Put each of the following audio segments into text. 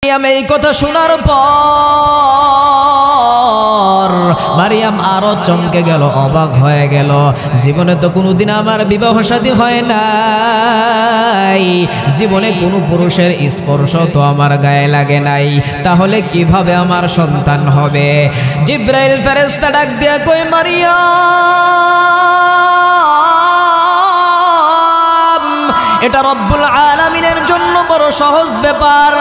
এই কথা শোনার পর মারিয়াম আরো চমকে গেল, অবাক হয়ে গেল। জীবনে তো কোনোদিন আমার বিবাহ শাদী হয় নাই, জীবনে কোনো পুরুষের স্পর্শ তো আমার গায়ে লাগে নাই, তাহলে কিভাবে আমার সন্তান হবে? জিব্রাইল ফেরেশতা ডাক দিয়া কই, মারিয়াম, এটা রব্বুল আলামিনের জন্য বড় সহজ ব্যাপার,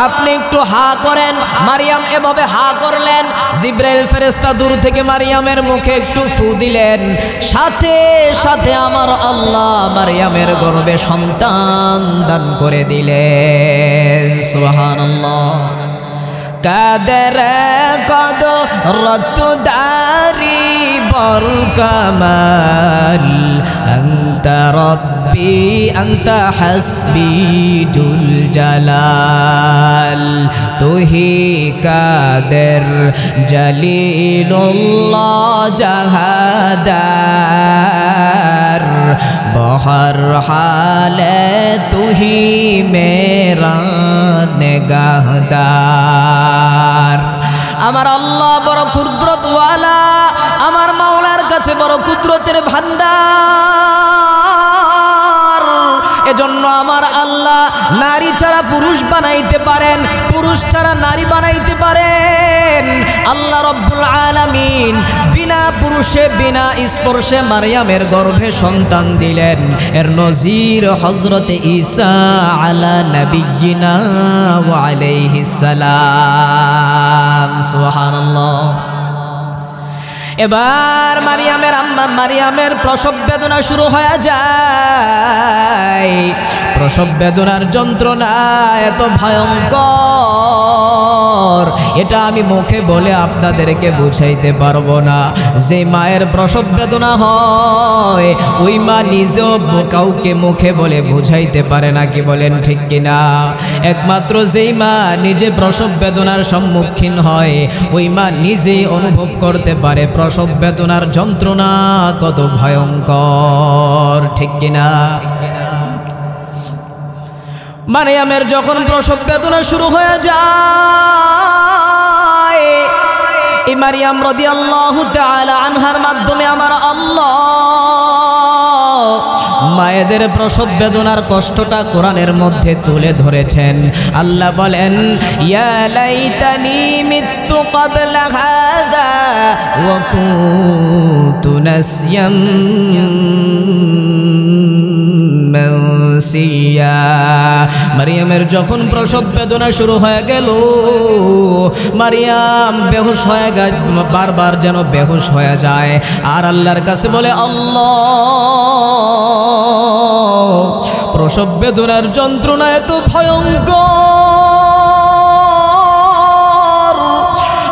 আপনি একটু হা করেন। মারিয়াম এভাবে হা করলেন, জিব্রাইল ফেরেশতা দূর থেকে মারিয়ামের মুখে একটু ফু দিলেন, সাথে সাথে আমার আল্লাহ মারিয়ামের গর্ভে সন্তান দান করে দিলেন। সুবহানাল্লাহ। কাদের কদরত দারি বল কামাল, আনতা রব্বি আনতা হাসবি জুল জালাল, তুহি কাদের জলিলুল্লাহ জাহাদার, বহর হালে তুহি মেরা নেগাহদার। আমার আল্লাহ বড় কুদরতওয়ালা, আমার মাওলার কাছে বড় কুদরতের ভান্ডার। এজন্য আমার আল্লাহ নারী ছাড়া পুরুষ বানাইতে পারেন, পুরুষ ছাড়া নারী বানাইতে পারেন। আল্লাহ রব্বুল আলামিন বিনা পুরুষে বিনা স্পর্শে মারিয়ামের গর্ভে সন্তান দিলেন। এর নজির হযরতে ঈসা আলা নবিয়িনা ওয়া আলাইহিস সালাম। সুবহানাল্লাহ। এবার মারিয়ামের আম্মা মারিয়ামের প্রসব বেদনা শুরু হয়ে যায়। প্রসব বেদনার যন্ত্রণা এত ভয়ঙ্কর, এটা আমি মুখে বলে আপনাদেরকে বুঝাইতে পারবো না। যে মায়ের প্রসব বেদনা হয় ওই মা নিজেও কাউকে মুখে বলে বুঝাইতে পারে না, কি বলেন ঠিক কিনা? একমাত্র যেই মা নিজে প্রসব বেদনার সম্মুখীন হয় ওই মা নিজেই অনুভব করতে পারে প্রসব বেদনার যন্ত্রণা কত ভয়ঙ্কর, ঠিক কিনা? মারিয়ামের যখন প্রসব বেদনা শুরু হয়ে যায়, এই মারিয়াম রাদিয়াল্লাহু তাআলা আনহার মাধ্যমে আমার আল্লাহ মায়েদের প্রসব বেদনার কষ্টটা কোরআনের মধ্যে তুলে ধরেছেন। আল্লাহ বলেন, ইয়া লাইতানি মিতু ক্বাবলা হাদা ওয়া কুনতু নাসিয়াম মানসিয়া। মারিয়ামের যখন প্রসব বেদনা শুরু হয়ে গেল, মারিয়াম বেহুশ হয়ে গেল, বারবার যেন বেহুশ হয়ে যায় আর আল্লাহর কাছে বলে, আল্লাহ, প্রসব বেদনার যন্ত্রণা এত ভয়ঙ্কর,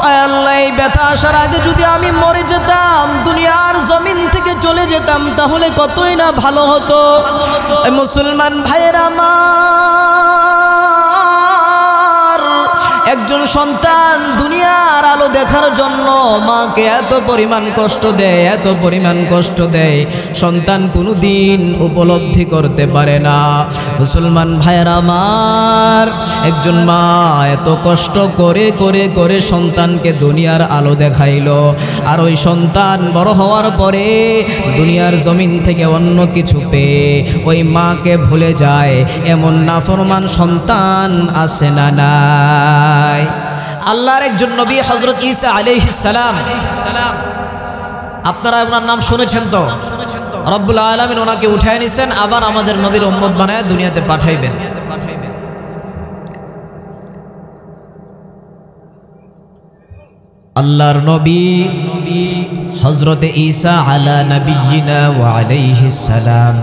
আয় আল্লাহ, এই ব্যথা আসার আগে যদি আমি মরে যেতাম, দুনিয়ার জমিন থেকে চলে যেতাম, তাহলে কতই না ভালো হতো। মুসলমান ভাইয়েরা আমার, একজন সন্তান দুনিয়ার আলো দেখার জন্য মাকে এত পরিমাণ কষ্ট দেয়, এত পরিমাণ কষ্ট দেয়, সন্তান কোনোদিন উপলব্ধি করতে পারে না। মুসলমান ভাইয়েরা আমার, একজন মা এত কষ্ট করে করে করে সন্তানকে দুনিয়ার আলো দেখাইলো, আর ওই সন্তান বড় হওয়ার পরে দুনিয়ার জমিন থেকে অন্য কিছু পেয়ে ওই মাকে ভুলে যায়, এমন নাফরমান সন্তান আছে না নাই? আল্লাহর একজন নবী হযরত ঈসা আলাইহিস সালাম, আপনারা ওনার নাম শুনেছেন তো? রব্বুল আলামিন ওনাকে উঠায় নিছেন, আবার আমাদের নবীর উম্মত বানায় দুনিয়াতে পাঠাইবেন। আল্লাহর নবী হযরতে ঈসা আলা নবিয়িনা ওয়া আলাইহিস সালাম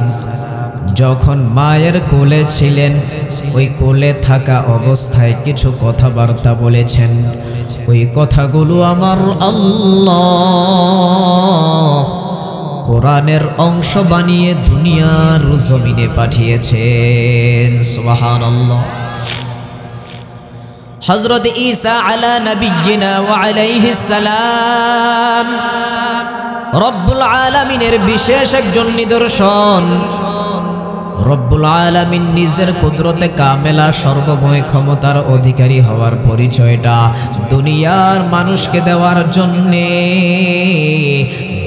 যখন মায়ের কোলে ছিলেন, ওই কোলে থাকা অবস্থায় কিছু কথাবার্তা বলেছেন। ওই কথাগুলো আমার আল্লাহ কোরআনের অংশ বানিয়ে দুনিয়ার জমিনে পাঠিয়েছেন। সুবহানাল্লাহ। হযরত ঈসা আলা নবিয়িনা ওয়া আলাইহিস সালাম রব্বুল আলামিনের বিশেষ একজন নিদর্শন, রব্বুল আলামিন নিজের কুদরতে কামেলা সর্বময় ক্ষমতার অধিকারী হওয়ার পরিচয়টা দুনিয়ার মানুষকে দেওয়ার জন্যে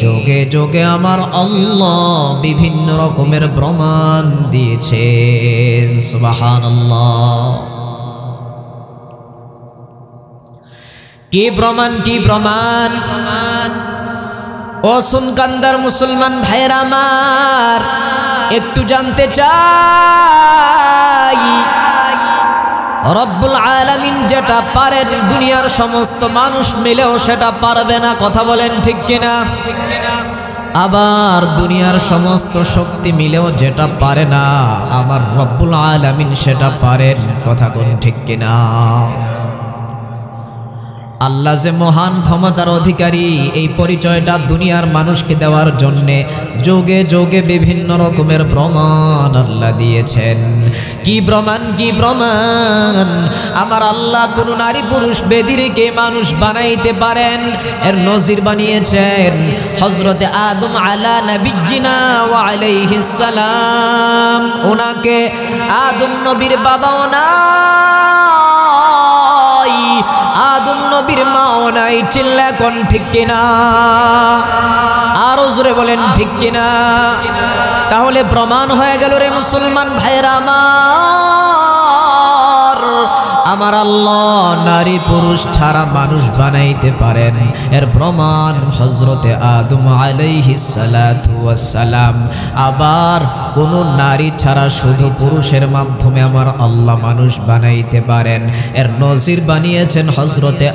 যোগে যোগে আমার আল্লাহ বিভিন্ন রকমের প্রমাণ দিয়েছেন। সুবহানাল্লাহ। কি প্রমাণ, কি প্রমাণ? ও সুনকান্দার মুসলমান ভাইরা আমার, একটু জানতে চাই রব্বুল আলামিন যেটা পারেন দুনিয়ার সমস্ত মানুষ মিলেও সেটা পারবে না। কথা বলেন ঠিক কিনা? আবার দুনিয়ার সমস্ত শক্তি মিলেও যেটা পারে না আমার রব্বুল আলামিন সেটা পারেন। কথা কোন ঠিক কিনা? আল্লাহ যে মহান ক্ষমতার অধিকারী এই পরিচয়টা দুনিয়ার মানুষকে দেওয়ার জন্যে যোগে যোগে বিভিন্ন রকমের প্রমাণ আল্লাহ দিয়েছেন। কি প্রমাণ, কি প্রমাণ? আমার আল্লাহ কোন নারী পুরুষ বেদিরিকে মানুষ বানাইতে পারেন এর নজির বানিয়েছেন। হযরতে আদম আলা নবিয়্যিনা ওয়া আলাইহিস সালাম, ওনাকে আদম নবীর বাবাও না, আদম নবীর মাও নাই। চিল্লা কোন ঠিক কিনা? আরো জোরে বলেন ঠিক কিনা? তাহলে প্রমাণ হয়ে গেল রে মুসলমান ভাইরা আমার আল্লাহ নারী পুরুষ ছাড়া মানুষ বানাইতে পারেন এর প্রমাণ হযরতে আদম আলাইহিস সালাতু ওয়াস সালাম। আবার কোন নারী ছাড়া শুধু পুরুষের মাধ্যমে আমার আল্লাহ মানুষ বানাইতে পারেন এর নজির বানিয়েছেন হযরতে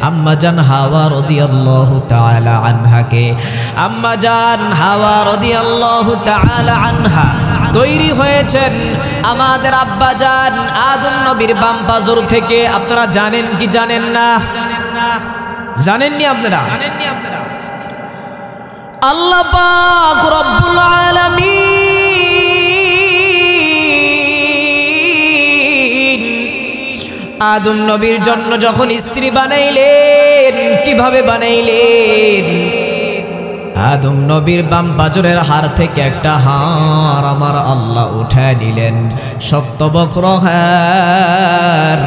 আম্মা জান হাওয়া রাদিয়াল্লাহু তাআলা আনহাকে। আম্মা জান হাওয়া রাদিয়াল্লাহু তাআলা আনহা তৈরি হয়েছেন আমাদের আব্বা জান আদম নবীর বাম পাজর থেকে। আপনারা জানেন কি জানেন না? জানেননি আপনারা? আল্লাহ পাক রব্বুল আলামিন আদম নবীর জন্য যখন স্ত্রী বানাইলেন, কিভাবে বানাইলেন? আদম নবীর বাম পাজরের হাড় থেকে একটা হাড় আমার আল্লাহ উঠায় নিলেন, শক্তবক্র হাড়।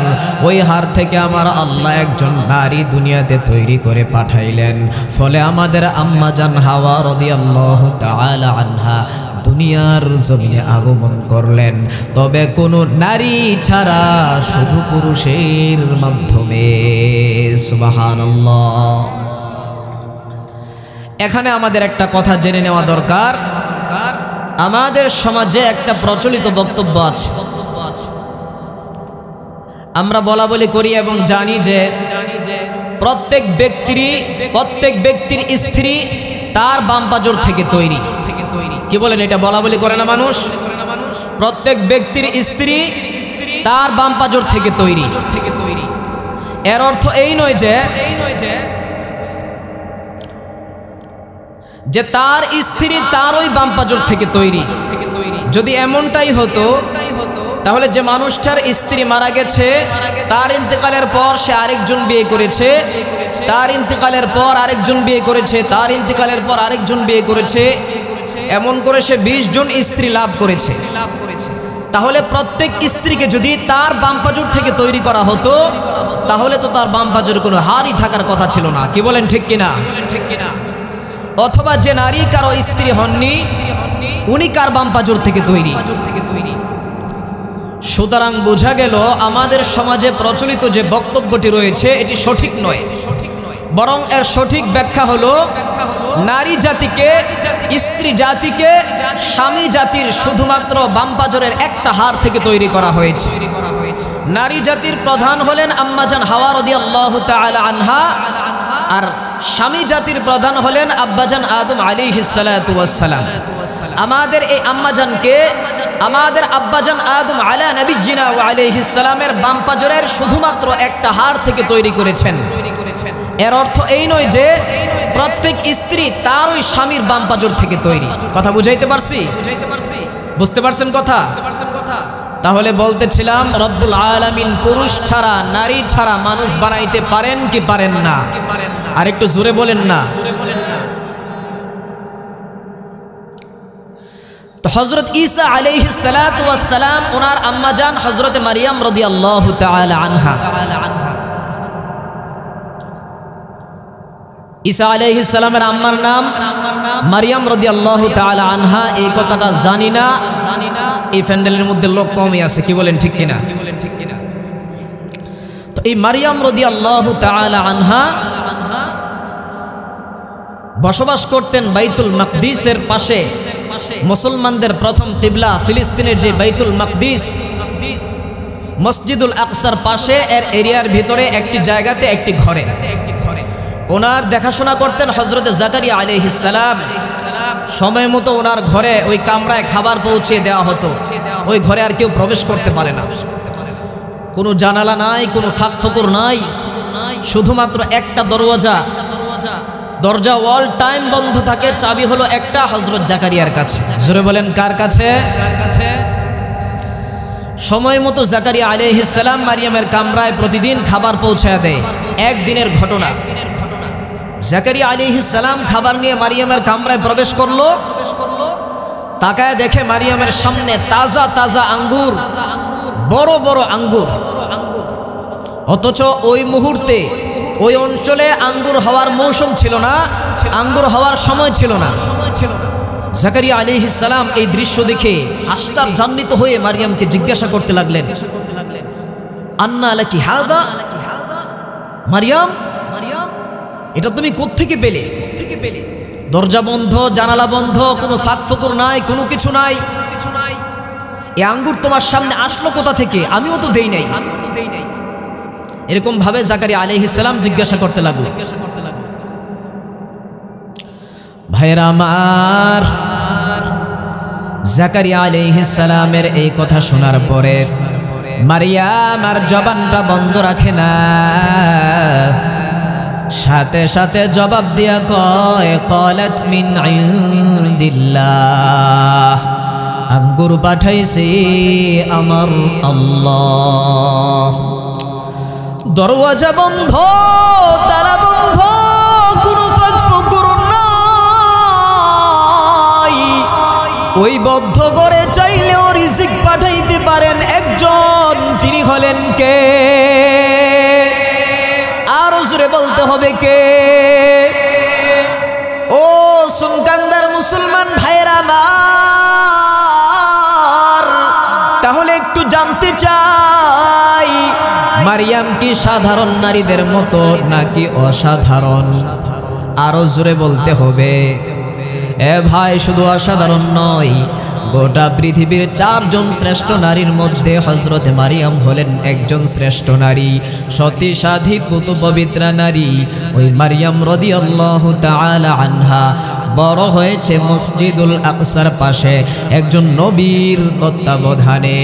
ওই হাড় থেকে আমার আল্লাহ একজন নারী দুনিয়াতে তৈরি করে পাঠাইলেন। ফলে আমাদের আম্মা জান হাওয়া রাদিয়াল্লাহু তাআলা আনহা দুনিয়ার জমিনে আগমন করলেন, তবে কোনো নারী ছাড়া শুধু পুরুষের মাধ্যমে। সুবহানাল্লাহ। এখানে আমাদের একটা কথা জেনে নেওয়া দরকার। আমাদের সমাজে একটা প্রচলিত বক্তব্য আছে, আমরা বলা বলি করি এবং জানি যে প্রত্যেক ব্যক্তির স্ত্রী তার বাম পাজর থেকে তৈরি। কি বলেন? এটা বলা বলি করে না মানুষ? প্রত্যেক ব্যক্তির স্ত্রী তার বাম পাজর থেকে তৈরি। এর অর্থ এই নয় যে তার স্ত্রী তার ওই বাম পাজর থেকে তৈরি। যদি এমনটাই হতো তাহলে যে মানুষটার স্ত্রী মারা গেছে তার ইন্তেকালের পর সে আরেকজন বিয়ে করেছে, তার ইন্তেকালের পর আরেকজন বিয়ে করেছে, তার ইন্তেকালের পর আরেকজন বিয়ে করেছে, এমন করে সে 20 জন স্ত্রী লাভ করেছে। তাহলে প্রত্যেক স্ত্রীকে যদি তার বাম পাজর থেকে তৈরি করা হতো তাহলে তো তার বাম পাজরে কোনো হাড়ই থাকার কথা ছিল না। কি বলেন ঠিক কিনা? অথবা যে নারী কারো স্ত্রী হননি উনি কার বাম পাজর থেকে তৈরি। সুতরাং বোঝা গেল আমাদের সমাজে প্রচলিত যে বক্তব্যটি রয়েছে এটি সঠিক নয়, বরং এর সঠিক ব্যাখ্যা হলো নারী জাতিকে, স্ত্রী জাতিকে স্বামী জাতির শুধুমাত্র বাম পাজরের একটা হাড় থেকে তৈরি করা হয়েছে। নারী জাতির প্রধান হলেন আম্মা জান হাওয়া রাদিয়াল্লাহু তাআলা আনহা, আর স্বামী জাতির প্রধান হলেন আব্বাজান আদম আলাইহিস সালাতু ওয়াস সালাম। আমাদের এই আম্মাজানকে আমাদের আব্বাজান আদম আলা নবিয়্যিনা ওয়া আলাইহিস সালামের বাম পাজরের শুধুমাত্র একটা হাড় থেকে তৈরি করেছেন। এর অর্থ এই নয় যে প্রত্যেক স্ত্রী তার ওই স্বামীর বাম পাজর থেকে তৈরি। কথা বুঝাইতে পারছি? বুঝতে পারছেন কথা? তাহলে বলতেছিলাম রব্বুল আলামিন পুরুষ ছাড়া নারী ছাড়া মানুষ বানাইতে পারেন কি পারেন না? আর একটু জোরে বলেন না। তো হযরত ঈসা আলাইহিস সালাতু ওয়াস সালাম ওনার আম্মা জান হযরত মারিয়াম রাদিয়াল্লাহু তাআলা আনহা, ঈসা আলাইহিস সালামের আম্মার নাম মারিয়াম রাদিয়াল্লাহু তাআলা আনহা। এই কথাটা জানি না, এই প্যান্ডেলের মধ্যে লোক কমই আছে, কি বলেন ঠিক কিনা? তো এই মারিয়াম রাদিয়াল্লাহু তাআলা আনহা বসবাস করতেন বাইতুল মাকদিসের পাশে। মুসলমানদের প্রথম কিবলা ফিলিস্তিনের যে বাইতুল মাকদিস, মসজিদুল আকসার পাশে এর এরিয়ার ভিতরে একটি জায়গাতে একটি ঘরে ওনার দেখাশোনা করতেন হযরত জাকারিয়া আলাইহিস সালাম। সময় মতো ওনার ঘরে ওই কামরায় খাবার পৌঁছে দেওয়া হতো। ওই ঘরে আর কেউ প্রবেশ করতে পারে না, কোনো জানালা নাই, কোনো ফাঁক ফোকর নাই, শুধুমাত্র একটা দরজা অল টাইম বন্ধ থাকে। চাবি হলো একটা, হযরত জাকারিয়ার কাছে। জোরে বলেন কার কাছে? সময় মতো জাকারিয়া আলাইহিস সালাম মারিয়ামের কামরায় প্রতিদিন খাবার পৌঁছায় দেয়। একদিনের ঘটনা, জাকারিয়া আলাইহিস সালাম খাবার নিয়ে মারিয়ামের কামরায় প্রবেশ করলো। তাকায় দেখে মারিয়ামের সামনে তাজা তাজা আঙ্গুর, বড় বড় আঙ্গুর। অথচ ওই মুহূর্তে ওই অঞ্চলে আঙ্গুর হওয়ার মৌসুম ছিল না, আঙ্গুর হওয়ার সময় ছিল না। জাকারিয়া আলাইহিস সালাম এই দৃশ্য দেখে আশ্চর্যান্বিত হয়ে মারিয়ামকে জিজ্ঞাসা করতে লাগলেন, আন্না লাকি হাযা, মারিয়াম এটা তুমি কোত্থেকে পেলে? দরজা বন্ধ, জানালা বন্ধ, কোনো ফাঁক ফোকর নাই, কোনো কিছু নাই। এই আঙ্গুর তোমার সামনে আসলো কোথা থেকে? আমিও তো দেই নাই। এরকম ভাবে জাকারিয়া আলাইহিস সালাম জিজ্ঞাসা করতে লাগলো। ভাইরা আমার, জাকারিয়া আলাইহিস সালামের এই কথা শোনার পরে মারিয়াম আর জবানটা বন্ধ রাখে না, সাথে সাথে জবাব দিয়া কয়, ক্বালাত মিন ইনদিল্লাহ, আঙ্গুর পাঠাইছে আমার আল্লাহ। দরওয়াজা বন্ধ, তালা বন্ধ, কোনো ফাঁক ফোকর নাই। ওই বদ্ধ ঘরে চাইলেও রিজিক পাঠাইতে পারেন একজন, তিনি হলেন কে? আরো জোরে বলতে হবে কে? ও সুনকান্দার মুসলমান ভাইরা আমার, তাহলে একটু জানতে চাই, মারিয়াম কি সাধারণ নারীদের মতো নাকি অসাধারণ? আরো জোরে বলতে হবে। এ ভাই, শুধু অসাধারণ নয়, গোটা পৃথিবীর 4 জন শ্রেষ্ঠ নারীর মধ্যে হযরত মারিয়াম হলেন একজন শ্রেষ্ঠ নারী, সতী সাধী পুত পবিত্রা নারী। ওই মারিয়াম রাদিয়াল্লাহু তাআলা আনহা বড় হয়েছে মসজিদুল আকসার পাশে একজন নবীর তত্ত্বাবধানে।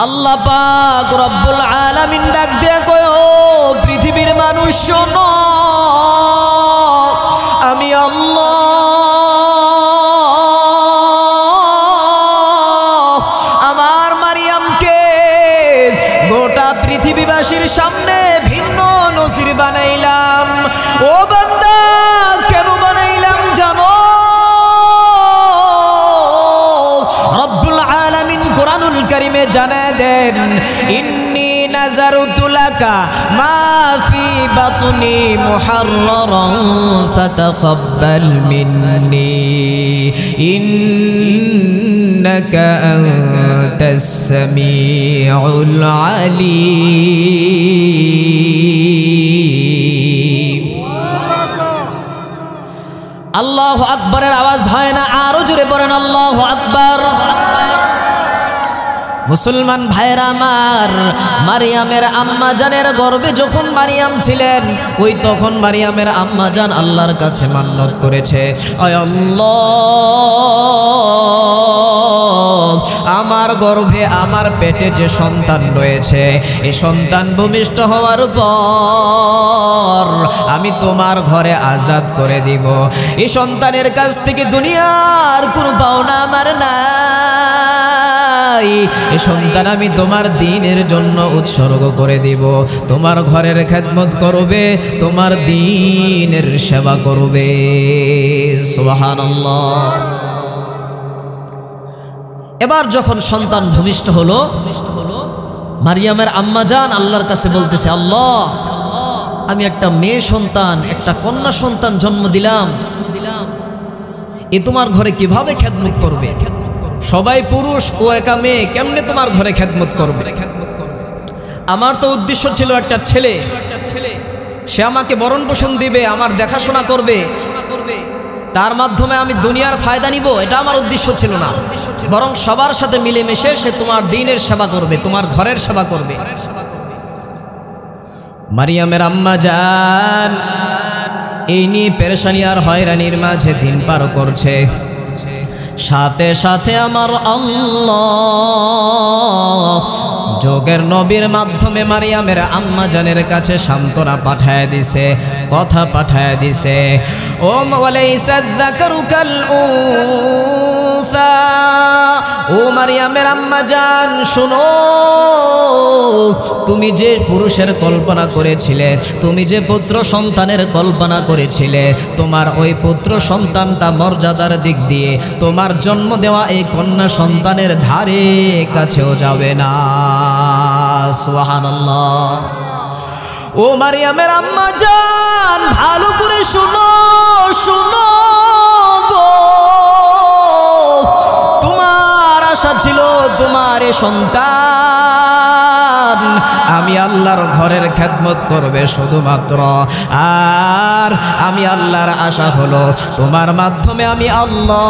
আল্লাহ পাক রব্বুল আলামিন ডাক দিয়ে কয়, ও পৃথিবীর মানুষ শোনো, আমি আল্লাহ আমার মারিয়ামকে গোটা পৃথিবীবাসীর সামনে ভিন্ন নজির বানাইলাম। ও বান্দা, কেন বানাইলাম জানো? রব্বুল আলামিন কোরআনুল কারীমে জানায় দেন, ইন্নী নাযারতু লাকা মা ফি বাতনি মুহাররারান ফাতাকাব্বাল মিন্নি ইন্নাকা আনতাস সামিউল আলীম। আল্লাহু আকবারের আওয়াজ হয় না? আরো জোরে বলেন আল্লাহু আকবার। মুসলমান ভাইরা আমার, মারিয়ামের আম্মা জানের গর্ভে যখন মারিয়াম ছিলেন, ওই তখন মারিয়ামের আম্মা জান আল্লাহর কাছে মান্নত করেছে, আয় আল্লাহ, আমার গর্ভে আমার পেটে যে সন্তান রয়েছে, এই সন্তান ভূমিষ্ঠ হওয়ার পর আমি তোমার ঘরে আজাদ করে দিব। এই সন্তানের কাছ থেকে দুনিয়ার কোনো পাওনা আমার নাই। এই সন্তান আমি তোমার দ্বীনের জন্য উৎসর্গ করে দিব। তোমার ঘরের খেদমত করবে, তোমার দ্বীনের সেবা করবে। সুবহানাল্লাহ। এবার যখন সন্তান ভূমিষ্ঠ হলো, মারিয়ামের আম্মাজান আল্লাহর কাছে বলতেছে, আল্লাহ, আমি একটা মেয়ে সন্তান, একটা কন্যা সন্তান জন্ম দিলাম, এ তোমার ঘরে কিভাবে খেদমত করবে? সবাই পুরুষ, ও একা মেয়ে, কেমনে তোমার ঘরে খেদমত করবে? আমার তো উদ্দেশ্য ছিল একটা ছেলে, সে আমাকে ভরণ পোষণ দিবে, আমার দেখাশোনা করবে, তার মাধ্যমে আমি দুনিয়ার ফায়দা নিব, এটা আমার উদ্দেশ্য ছিল না। বরং সবার সাথে মিলেমিশে সে তোমার দ্বীনের সেবা করবে, তোমার ঘরের সেবা করবে। মারিয়ামের আম্মা জান এই নিয়ে পেরেশানি আর হয়রানির মাঝে দিন পার করছে। সাথে সাথে আমার আল্লাহ যোগের নবীর মাধ্যমে মারিয়ামের আম্মা জানের কাছে সান্ত্বনা পাঠায় দিছে, কথা পাঠায় দিছে। ও ওয়ালাইসা যাকারু কাল উনসা, ও মারিয়ামের আম্মা জান শোনো, তুমি যে পুরুষের কল্পনা করেছিলে, তুমি যে পুত্র সন্তানের কল্পনা করেছিলে, তোমার ওই পুত্র সন্তানটা মর্যাদার দিক দিয়ে তোমার জন্ম দেওয়া এই কন্যা সন্তানের ধারে কাছেও যাবে না। সুবহানাল্লাহ। ও মারিয়ামের আম্মা জান ভালো করে শুনো, শুনো গো, তোমার আশা ছিল তোমার এই সন্তান আমি আল্লাহর ঘরের খেদমত করবে শুধুমাত্র, আর আমি আল্লাহর আশা হলো তোমার মাধ্যমে আমি আল্লাহ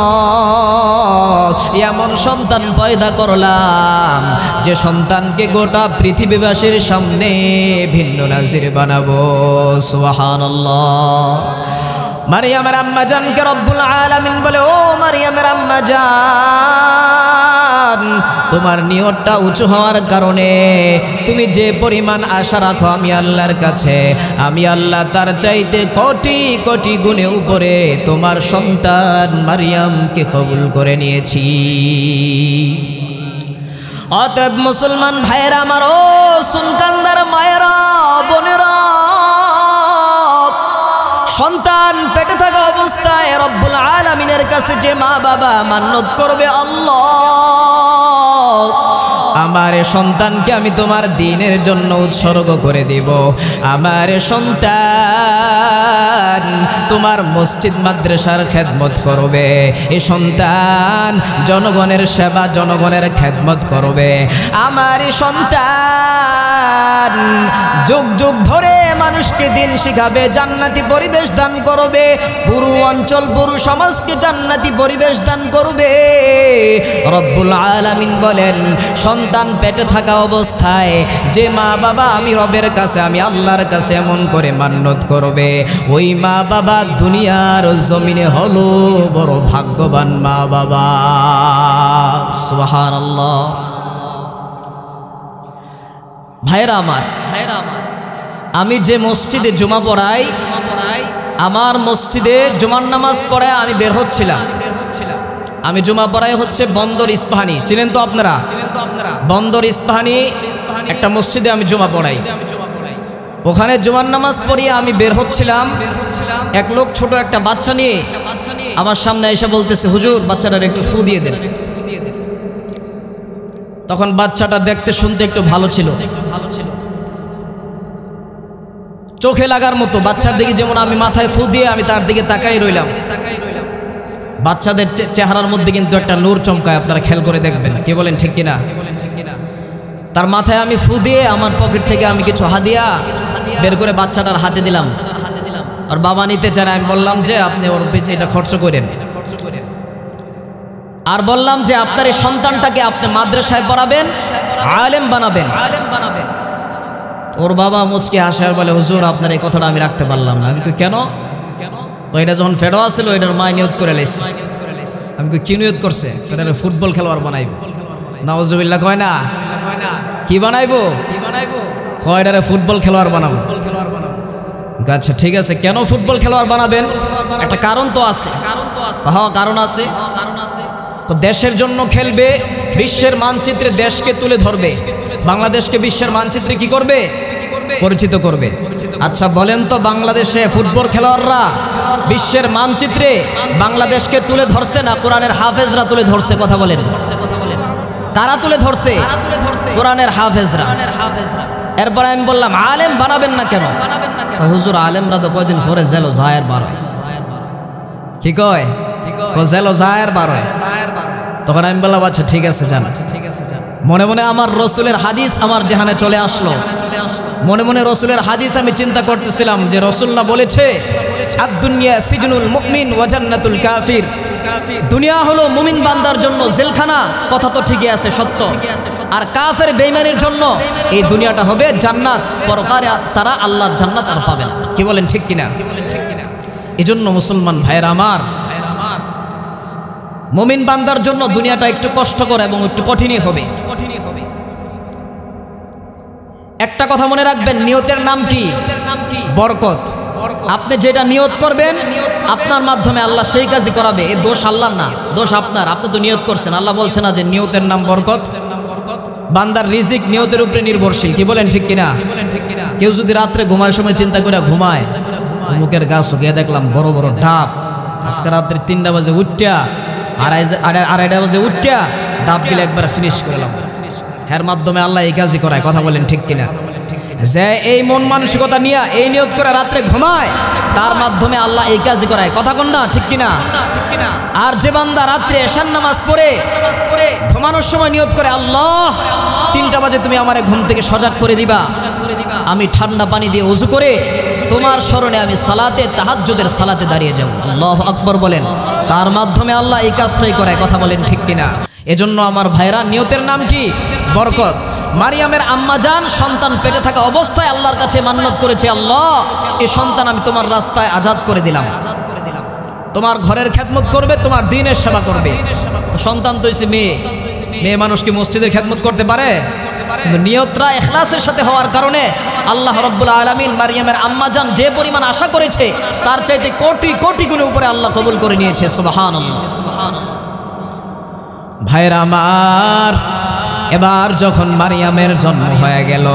এমন সন্তান পয়দা করলাম যে সন্তানকে গোটা পৃথিবীবাসীর সামনে ভিন্ন নাজির বানাবো। সুবহানাল্লাহ। মারিয়ামের আম্মা জানকে রব্বুল আলামিন বলে, ও মারিয়ামের আম্মা জান, তোমার নিয়তটা উঁচু হওয়ার কারণে তুমি যে পরিমাণ আশা রাখো আমি আল্লাহর কাছে, আমি আল্লাহ তার চাইতে কোটি কোটি গুণে উপরে তোমার সন্তান মারিয়ামকে কবুল করে নিয়েছি। অতএব মুসলমান ভাইয়েরা আমার, ও সন্তানদার মায়েরা, বোনেরা, সন্তান পেটে থাকা অবস্থায় রব্বুল আলামিনের কাছে যে মা বাবা মান্নত করবে, আল্লাহ আমার সন্তানকে আমি তোমার দ্বীনের জন্য উৎসর্গ করে দিব, আমার সন্তান তোমার মসজিদ মাদ্রাসার খেদমত করবে, এই সন্তান জনগণের সেবা জনগণের খেদমত করবে, আমার সন্তান যুগ যুগ ধরে মানুষকে দিন শিখাবে, জান্নাতি পরিবেশ দান করবে, পুরো অঞ্চল পুরো সমাজকে জান্নাতি পরিবেশ দান করবে। রব্বুল আলামিন বলেন, সন্তান পেটে থাকা অবস্থায় যে মা বাবা আমি রবের কাছে আমি আল্লাহর কাছে এমন করে মান্নত করবে, ওই মা বাবা দুনিয়ার জমিনে হলো বড় ভাগ্যবান মা বাবা। সুবহানাল্লাহ। ভাইরা আমার, আমি যে মসজিদে জুমা পড়াই, আমার মসজিদে জুমার নামাজ পড়ায় আমি বের হচ্ছিলাম। আমি জুমা পড়াই হচ্ছে বন্দর ইস্পাহানি, চিনেন তো আপনারা? বন্দর ইস্পাহানি একটা মসজিদে আমি জুমা পড়াই। ওখানে জুমার নামাজ পড়িয়ে আমি বের হচ্ছিলাম, এক লোক ছোট একটা বাচ্চা নিয়ে আমার সামনে এসে বলতেছে, হুজুর বাচ্চাটার একটু ফু দিয়ে দেন। তখন বাচ্চাটা দেখতে শুনতে একটু ভালো ছিল, চোখে লাগার মতো। বাচ্চার দিকে যেমন আমি মাথায় ফু দিয়ে আমি তার দিকে তাকাই রইলাম। বাচ্চাদের চেহারার মধ্যে কিন্তু একটা নূর চমকায়, আপনারা খেয়াল করে দেখবেন, কি বলেন ঠিক কিনা? তার মাথায় আমি ফু দিয়ে আমার পকেট থেকে আমি কিছু হাদিয়া বের করে বাচ্চাটার হাতে দিলাম। আর বাবা নিতে চায় না, আমি বললাম যে আপনি ওর পিছে এটা খরচ করেন। আর বললাম যে আপনার এই সন্তানটাকে আপনি মাদ্রাসায় পড়াবেন, আলেম বানাবেন। ওর বাবা মুচকে হাসে আর বলে, হুজুর আপনার এই কথাটা আমি রাখতে পারলাম না। আমি কই কেন? তো এটা যখন ফেরো আসছিল এটার মায় নিয়ত করে লাইছে। আমি কই কি নিয়ত করছে? ফুটবল খেলোয়াড় বানাইব। নাউজুবিল্লাহ কয় না? কি বানাইবো? কয়টারে ফুটবল খেলোয়াড় বানাবো। আচ্ছা ঠিক আছে, কেন ফুটবল খেলোয়াড় বানাবেন? একটা কারণ তো আছে। হ্যাঁ কারণ আছে। তো দেশের জন্য খেলবে, বিশ্বের মানচিত্রে দেশকে তুলে ধরবে, বাংলাদেশকে বিশ্বের মানচিত্রে কি করবে? পরিচিত করবে। আচ্ছা বলেন তো, বাংলাদেশে ফুটবল খেলোয়াড়রা বিশ্বের মানচিত্রে বাংলাদেশকে তুলে ধরছে না কোরআনের হাফেজরা তুলে ধরছে? কথা বলেন। কারা তুলে ধরছে? কোরআনের হাফেজরা। এরপর আমি বললাম আলেম বানাবেন না কেন? হুজুর আলেমরা তো কয়দিন পরে জেলো জায়ের বার হয়। কি কয়? জেলো জায়ের বার হয়। তখন আমি বললাম আচ্ছা ঠিক আছে যান। মনে মনে আমার রসুলের হাদিস আমার জেহানে চলে আসলো। মনে মনে রসুলের হাদিস আমি চিন্তা করতেছিলাম যে রসুল্লাহ বলেছে আদ-দুনিয়া সিজনুল মুমিন ওয়া জান্নাতুল কাফির, দুনিয়া হলো মুমিন বান্দার জন্য জেলখানা। কথা তো ঠিকই আছে, সত্য। আর কাফের বেঈমানের জন্য এই দুনিয়াটা হবে জান্নাত, পরকালে তারা আল্লাহর জান্নাত আর পাবে না। কি বলেন ঠিক কিনা? এজন্য মুসলমান ভাইয়েরা আমার, মুমিন বান্দার জন্য দুনিয়াটা একটু কষ্টকর এবং একটু কঠিনই হবে। একটা কথা মনে রাখবেন, নিয়তের নাম কি? বরকত। আপনি যেটা নিয়ত করবেন আপনার মাধ্যমে আল্লাহ সেই কাজই করাবে। এই দোষ আল্লাহর না, দোষ আপনার। আপনি তো নিয়ত করছেন। আল্লাহ বলছে না যে নিয়তের নাম বরকত? বান্দার রিজিক নিয়তের উপরে নির্ভরশীল। কি বলেন ঠিক কিনা? কেউ যদি রাত্রে ঘুমার সময় চিন্তা করে ঘুমায়, মুখের গাছ গিয়ে দেখলাম বড় বড় ডাব, আজকে রাত্রে 3টা বাজে উঠটা আড়াইটা বাজে উঠটা ডাব গিলে একবার ফিনিশ করলাম, এর মাধ্যমে আল্লাহ এই কাজই করায়। কথা বলেন ঠিক কিনা? যে এই মন মানসিকতা নিয়ে এই নিয়ত করে রাত্রে ঘুমায়, তার মাধ্যমে আল্লাহ এই কাজই করায়। কথা কন না ঠিক কিনা? আর যে বান্দা রাত্রে এশার নামাজ পড়ে ঘুমানোর সময় নিয়ত করে আল্লাহ 3টা বাজে তুমি আমারে ঘুম থেকে সজাগ করে দিবা, আমি ঠান্ডা পানি দিয়ে ওযু করে তোমার স্মরণে আমি সালাতে তাহাজ্জুদের সালাতে দাঁড়িয়ে যাব, আল্লাহু আকবার বলেন, তার মাধ্যমে আল্লাহ এই কাজটাই করায়। কথা বলেন ঠিক কিনা? এজন্য আমার ভাইরা, নিয়তের নাম কি? বরকত। মারিয়ামের আম্মা জান সন্তান পেটে থাকা অবস্থায় আল্লাহর কাছে মান্নত করেছে, আল্লাহ এই সন্তান আমি তোমার রাস্তায় আজাদ করে দিলাম, তোমার ঘরের খেদমত করবে, তোমার দ্বীনের সেবা করবে। তো সন্তান তো হইছে মেয়ে। মেয়ে মানুষ কি মসজিদের খেদমত করতে পারে? কিন্তু নিয়তরা ইখলাসের সাথে হওয়ার কারণে আল্লাহ রাব্বুল আলামিন মারিয়ামের আম্মা জান যে পরিমাণ আশা করেছে তার চাইতে কোটি কোটি গুণে উপরে আল্লাহ কবুল করে নিয়েছে। সুবহানাল্লাহ। ভাইরা আমার, এবার যখন মারিয়ামের জন্ম হয়ে গেল,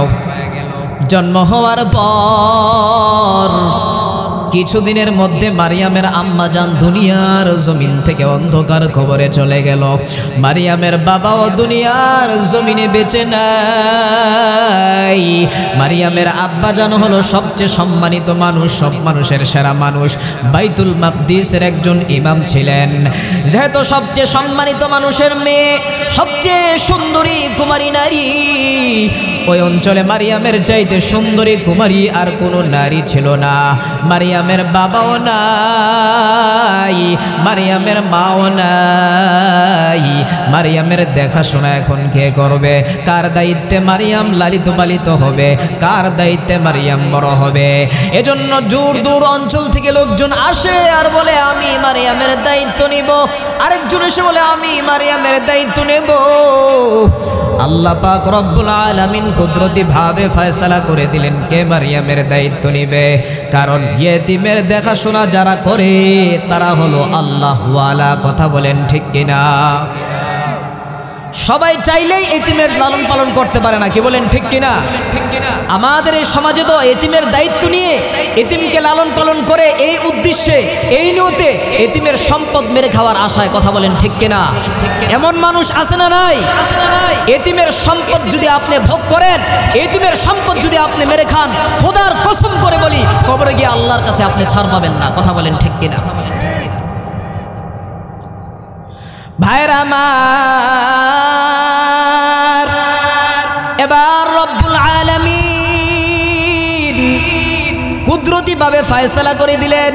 জন্ম হওয়ার পর কিছুদিনের মধ্যে মারিয়ামের আম্মা জান দুনিয়ার জমিন থেকে অন্ধকার কবরে চলে গেল। মারিয়ামের বাবাও দুনিয়ার জমিনে বেঁচে নাই। মারিয়ামের আব্বা জান হলো সবচেয়ে সম্মানিত মানুষ, সব মানুষের সেরা মানুষ, বাইতুল মাকদিসের একজন ইমাম ছিলেন। যেহেতু সবচেয়ে সম্মানিত মানুষের মেয়ে, সবচেয়ে সুন্দরী কুমারী নারী, ওই অঞ্চলে মারিয়ামের চাইতে সুন্দরী কুমারী আর কোনো নারী ছিল না। মারিয়ামের বাবাও নাই, মারিয়ামের মাও নাই। মারিয়ামের দেখাশোনা এখন কে করবে? কার দায়িত্বে মারিয়াম লালিত পালিত হবে? কার দায়িত্বে মারিয়াম বড় হবে? এজন্য দূর দূর অঞ্চল থেকে লোকজন আসে আর বলে আমি মারিয়ামের দায়িত্ব নিব। আরেকজন এসে বলে আমি মারিয়ামের দায়িত্ব নেব। আল্লাহ পাক রব্বুল আলামিন কুদরতি ভাবে ফয়সালা করে দিলেন কে মারিয়ামের দায়িত্ব নিবে। কারণ ইয়েতিমের দেখাশোনা যারা করে তারা হলো আল্লাহ ওয়ালা। কথা বলেন ঠিক কিনা? সবাই চাইলেই এতিমের লালন পালন করতে পারে না। কি বলেন ঠিক কিনা? আমাদের এই সমাজে তো এতিমের দায়িত্ব নিয়ে এতিমকে লালন পালন করে এই উদ্দেশ্যে, এই নিয়তে এতিমের সম্পদ মেরে খাওয়ার আশায়। কথা বলেন ঠিক কিনা? এমন মানুষ আছে না নাই? এতিমের সম্পদ যদি আপনি ভোগ করেন, এতিমের সম্পদ যদি আপনি মেরে খান, খোদার কসম করে বলি কবরে গিয়ে আল্লাহর কাছে আপনি ছাড় পাবেন না। কথা বলেন ঠিক কিনা? ভাইরা আমার, এবার রব্বুল আলামিন কুদরতি ভাবে ফয়সালা করে দিলেন,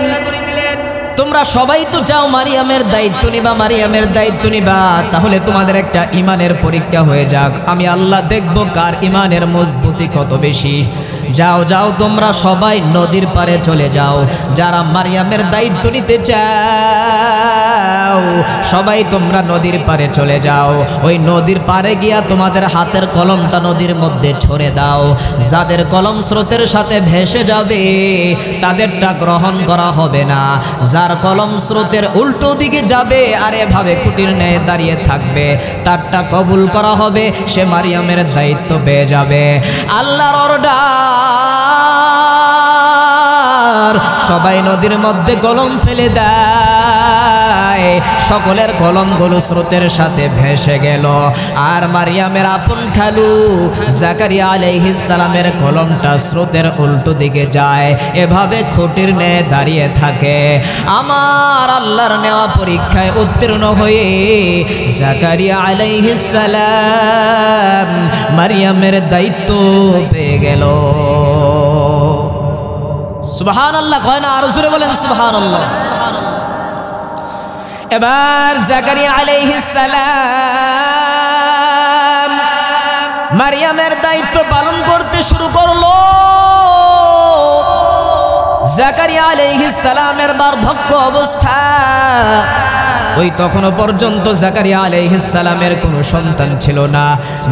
তোমরা সবাই তো চাও মারিয়ামের দায়িত্ব নিবা, মারিয়ামের দায়িত্ব নিবা। তাহলে তোমাদের একটা ইমানের পরীক্ষা হয়ে যাক, আমি আল্লাহ দেখব কার ইমানের মজবুতি কত বেশি। যাও যাও তোমরা সবাই নদীর পারে চলে যাও, যারা মারিয়ামের দায়িত্ব নিতে চাও সবাই তোমরা নদীর পারে চলে যাও। ওই নদীর পারে গিয়া তোমাদের হাতের কলমটা নদীর মধ্যে ছড়ে দাও। যাদের কলম স্রোতের সাথে ভেসে যাবে তাদেরটা গ্রহণ করা হবে না, যার কলম স্রোতের উল্টো দিকে যাবে আর এভাবে খুঁটির ন্যায় দাঁড়িয়ে থাকবে তারটা কবুল করা হবে, সে মারিয়ামের দায়িত্ব পেয়ে যাবে। আল্লাহর অর্ডার, সবাই নদীর মধ্যে কলম ফেলে দেয়। যায়, সকলের কলমগুলো স্রোতের সাথে ভেসে গেল। আর মারিয়ামের আপন খালু জাকারিয়া আলাইহিস সালামের কলমটা স্রোতের উল্টো দিকে যায়, এভাবে খুঁটির ন্যায় দাঁড়িয়ে থাকে। আমার আল্লাহর নেওয়া পরীক্ষায় উত্তীর্ণ হয়ে জাকারিয়া আলাইহিস সালাম মারিয়ামের দায়িত্ব পেয়ে গেল। সুবহানাল্লাহ কয় না? আরো জোরে বলেন সুবহানাল্লাহ। এবার জাকারিয়া আলাইহিস সালাম মারিয়ামের দায়িত্ব পালন করতে শুরু করলো। জাকারিয়া আলাইহিস সালামের বার্ধক্য অবস্থা, ওই তখনও পর্যন্ত জাকারিয়া আলাইহিস সালামের কোনো সন্তান ছিল না,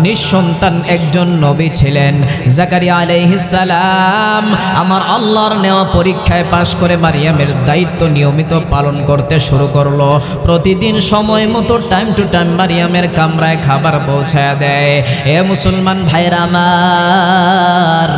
নিঃসন্তান একজন নবী ছিলেন। জাকারিয়া আলাইহিস সালাম আমার আল্লাহর নেওয়া পরীক্ষায় পাশ করে মারিয়ামের দায়িত্ব নিয়মিত পালন করতে শুরু করলো। প্রতিদিন সময় মতো টাইম টু টাইম মারিয়ামের কামরায় খাবার পৌঁছায় দেয়। এ মুসলমান ভাইরা আমার,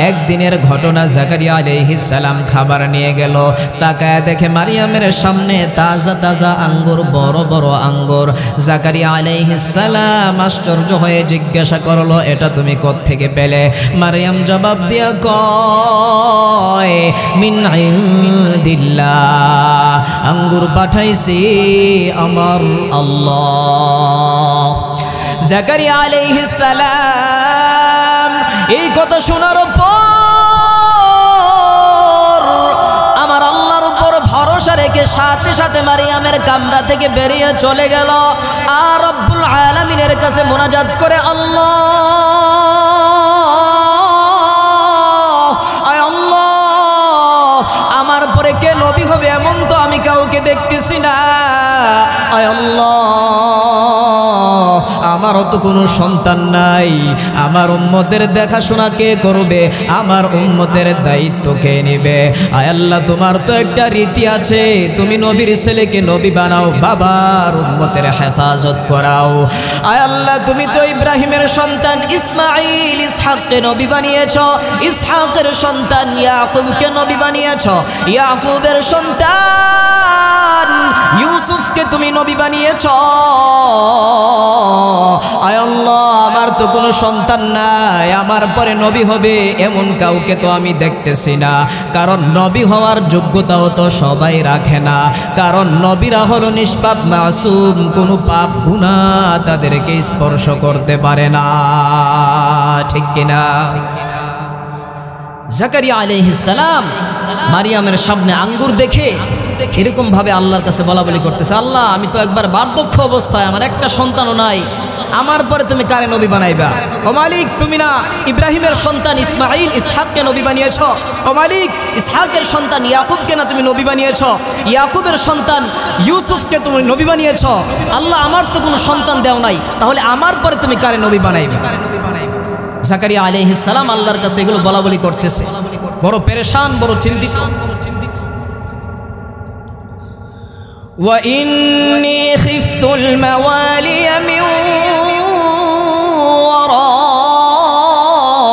একদিনের ঘটনা, জাকারিয়া আলাইহিস সালাম খাবার নিয়ে গেল, তাকায় দেখে মারিয়ামের সামনে তাজা তাজা আঙ্গুর, বড় বড় আঙ্গুর। জাকারিয়া আলাইহিস সালাম আশ্চর্য হয়ে জিজ্ঞাসা করলো, এটা তুমি কোত্থেকে পেলে? মারিয়াম জবাব দিয়া কয়, মিন ইনদিল্লাহ, আঙ্গুর পাঠাইছি আমার আল্লাহ। জাকারিয়া আলাইহিস সালাম এই কথা শোনার পর আমার আল্লাহর উপর ভরসা রেখে সাথে সাথে মারিয়ামের কামরা থেকে বেরিয়ে চলে গেল। আর রব্বুল আলামিনের কাছে মোনাজাত করে, আল্লাহ আমার পরে কে নবী হবে এমন তো আমি কাউকে দেখতেছি না। আয় আল্লাহ, আমারও তো কোনো সন্তান নাই, আমার উম্মতের দেখাশোনা কে করবে? আমার উম্মতের দায়িত্ব কে নেবে? আয় আল্লাহ, তোমার তো একটা রীতি আছে, তুমি নবীর ছেলেকে নবী বানাও, বাবার উম্মতের হেফাজত করাও। আয় আল্লাহ, তুমি তো ইব্রাহিমের সন্তান ইসমাঈল ইসহাককে নবী বানিয়েছ, ইসহাকের সন্তান ইয়াকুবকে নবী বানিয়েছ, ইয়াকুবের সন্তান ইউসুফকে তুমি নবী বানিয়েছ। আয় আল্লাহ, আমার তো কোনো সন্তান নাই, আমার পরে নবী হবে এমন কাউকে তো আমি দেখতেছি না। কারণ নবী হওয়ার যোগ্যতাও তো সবাই রাখে না, কারণ নবীরা হলো নিষ্পাপ মাসুম, কোনো পাপ গুনাহ তাদেরকে স্পর্শ করতে পারে না, ঠিক কিনা? জাকারিয়া আলাইহিস সালাম মারিয়ামের সামনে আঙ্গুর দেখে এরকম ভাবে আল্লাহর কাছে বলা বলি করতেছে, আল্লাহ আমি তো একবার বার্ধক্য অবস্থায়, আমার একটা সন্তানও নাই, আমার পরে তুমি কারে নবী বানাইবা? ও মালিক, তুমি না ইব্রাহিমের সন্তান ইসমাঈল ইসহাককে নবী বানিয়েছ? ও মালিক, ইসহাকের সন্তান ইয়াকুবকে না তুমি নবী বানিয়েছ? ইয়াকুবের সন্তান ইউসুফকে তুমি নবী বানিয়েছ? আল্লাহ, আমার তো কোনো সন্তান দেও নাই, তাহলে আমার পরে তুমি কারে নবী বানাইবা? জাকারিয়া আলাইহিস সালাম আল্লাহর কাছে এগুলো বলা বলি করতেছে, বড় পেরেশান, বড় চিন্তিত। وإني خفت الموالي من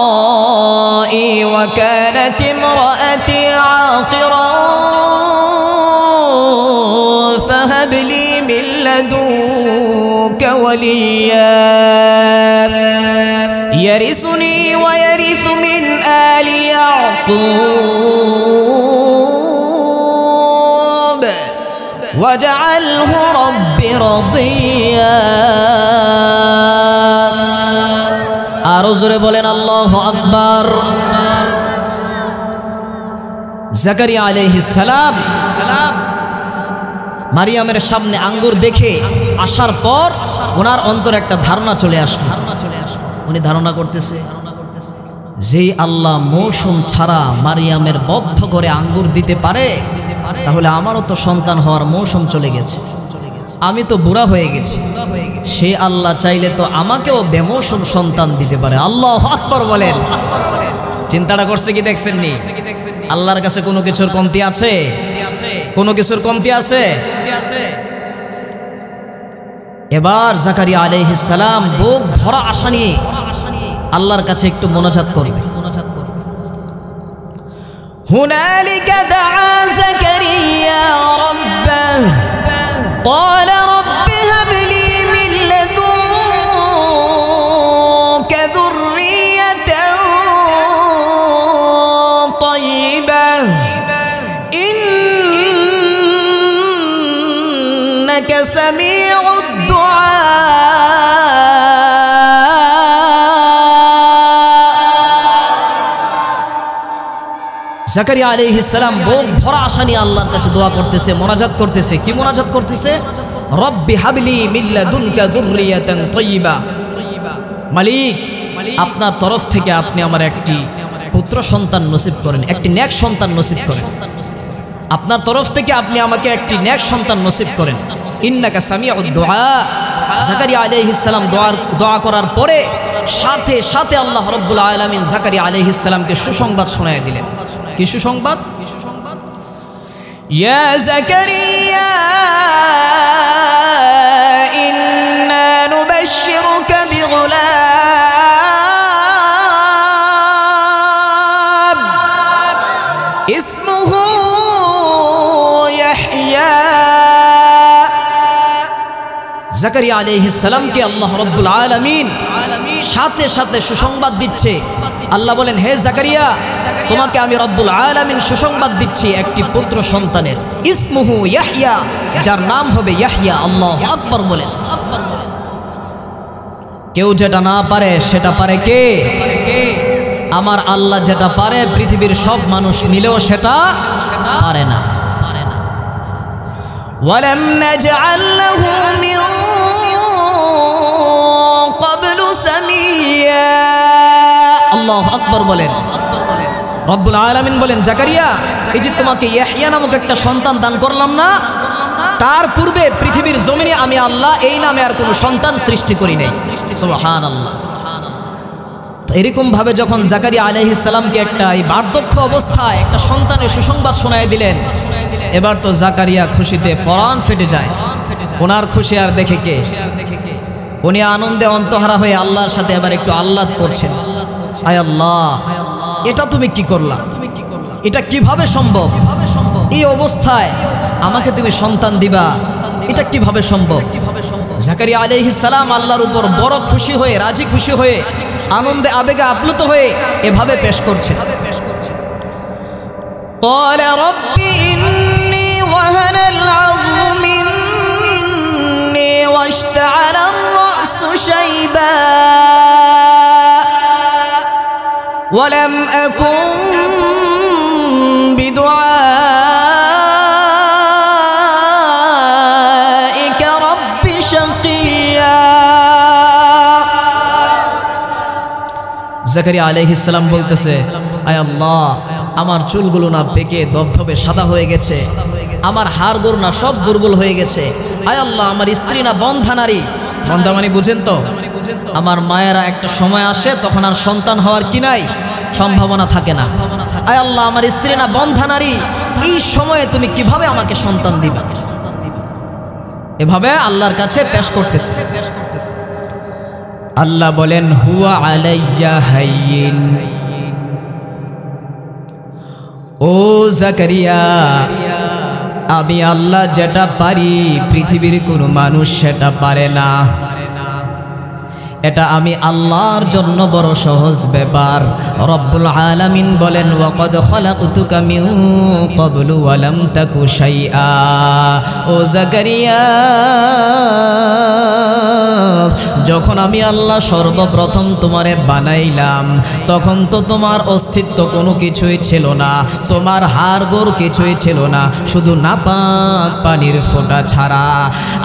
ورائي وكانت امرأتي عاقرا فهب لي من لدنك وليا يرثني ويرث من آل يعقوب واجعله رب رضيا। আরো জোরে বলেন আল্লাহু আকবার। জাকারিয়া আলাইহিস সালাম মারিয়ামের সামনে আঙ্গুর দেখে আসার পর ওনার অন্তরে একটা ধারণা চলে আসলো। উনি ধারণা করতেছে, যে আল্লাহ মৌসুম ছাড়া মারিয়ামের বদ্ধ করে আঙ্গুর দিতে পারে, তাহলে আমারও তো সন্তান হওয়ার মৌসুম চলে গেছে, আমি তো বুড়া হয়ে গেছি, সে আল্লাহ চাইলে তো আমাকেও বেমৌসুম সন্তান দিতে পারে। আল্লাহু আকবার বলেন। চিন্তাটা করছে কি দেখছেন নি? আল্লাহর কাছে কোনো কিছুর কমতি আছে? কোনো কিছুর কমতি আছে? এবার জাকারিয়া আলাইহিস সালাম বুক ভরা আশা নিয়ে আল্লাহর কাছে একটু মোনাজাত করবে। হুনালিকা দাআ জাকারিয়া রাব্বাহ قال رب هب لي من لدنك ذرية طيبة إنك سميع জাকারিয়া আলাইহিস সালাম বুক ভরা আশা নিয়ে আল্লাহর কাছে দোয়া করতেছে, মোনাজাত করতেছে। কি মোনাজাত করতেছে? রব্বি হাবলি মিন লাদুনকা যুররিয়াতান তাইয়্যিবা। মালিক, আপনার তরফ থেকে আপনি আমার একটি পুত্র সন্তান নসিব করেন, একটি নেক সন্তান নসিব করেন। আপনার তরফ থেকে আপনি আমাকে একটি নেক সন্তান নসিব করেন। ইন্নাকা সামিউদ দুআ। জাকারিয়া আলাইহিস সালাম দোয়া করার পরে সাথে সাথে আল্লাহ রাব্বুল আলামিন জাকারিয়া আলাইহিস সালামকে সুসংবাদ শোনায় দিলেন। কি সুসংবাদ? ইয়া জাকারিয়া ইন্না নুবাশশিরুকা বিগুলাম ইসমুহু ইয়াহইয়া। জাকারিয়া আলাইহিস সালামকে আল্লাহ রাব্বুল আলামিন সাথে সাথে সুসংবাদ দিচ্ছে। আল্লাহ বলেন, হে জাকারিয়া, তোমাকে আমি রব্বুল আলামিন সুসংবাদ দিচ্ছি একটি পুত্র সন্তানের। ইসমুহু ইয়াহইয়া, যার নাম হবে ইয়াহইয়া। আল্লাহু আকবার বলেন। কেউ যেটা না পারে সেটা পারে কে? আমার আল্লাহ যেটা পারে পৃথিবীর সব মানুষ মিলেও সেটা পারে না। ওয়ালাম নাজআল লাহু মিন ক্বাবলু সামিয়া। আল্লাহু আকবার বলেন। রব্বুল আলামিন বলেন, জাকারিয়া, এই যে তোমাকে ইয়াহইয়া নামক একটা সন্তান দান করলাম না, তার পূর্বে পৃথিবীর জমিনে আমি আল্লাহ এই নামে আর কোনো সন্তান সৃষ্টি করি নাই। সুবহানাল্লাহ। তো এরকম ভাবে যখন জাকারিয়া আলাইহিস সালামকে একটা এই বার্ধক্য অবস্থায় একটা সন্তানের সুসংবাদ শোনায় দিলেন, এবার তো জাকারিয়া খুশিতে পরাণ ফেটে যায়। ওনার খুশি আর দেখে কে? উনি আনন্দে অন্তহারা হয়ে আল্লাহর সাথে এবার একটু আহ্লাদ করছেন। আয় আল্লাহ, এটা তুমি কি করলা? এটা কিভাবে সম্ভব? এই অবস্থায় আমাকে তুমি সন্তান দিবা, এটা কিভাবে সম্ভব? জাকারিয়া আলাইহিস সালাম আল্লাহর উপর বড় খুশি হয়ে, রাজি খুশি হয়ে, আনন্দে আবেগে আপ্লুত হয়ে এভাবে পেশ করছেন। قال رب إني وهن العظم مني واشتعل الرأس شيبا ولم أكن بدعائك رب شقيا। জাকারিয়া আলাইহিস সালাম বলতেছে, আয় আল্লাহ, আমার চুলগুলো না পেকে ধবধবে সাদা হয়ে গেছে, আমার হাড়গোড় না সব দুর্বল হয়ে গেছে। আয় আল্লাহ, আমার স্ত্রী না বন্ধা নারী। বন্ধা মানে বুঝেন তো? আমার মায়েরা একটা সময় আসে তখন আর সন্তান হওয়ার কি নাই, সম্ভাবনা থাকে না। আয় আল্লাহ, আমার স্ত্রী না বন্ধা নারী, এই সময়ে তুমি কিভাবে আমাকে সন্তান দিবা? এভাবে আল্লাহর কাছে পেশ করতেছে। আল্লাহ বলেন, হুয়া আলাইয়া হাইয়িন। ও জাকারিয়া, আমি আল্লাহ যেটা পারি পৃথিবীর কোনো মানুষ সেটা পারে না। এটা আমি আল্লাহর জন্য বড় সহজ ব্যাপার। রব্বুল আলামিন বলেন, ওয়াকাদ খালাকতুকা মিন ক্বাবলু ওয়া লাম তাকু শাইআ। ও জাকারিয়া, যখন আমি আল্লাহ সর্বপ্রথম তোমারে বানাইলাম তখন তো তোমার অস্তিত্ব কোনো কিছুই ছিল না, তোমার হাড়গোড় কিছুই ছিল না, শুধু নাপাক পানির ফোঁটা ছাড়া।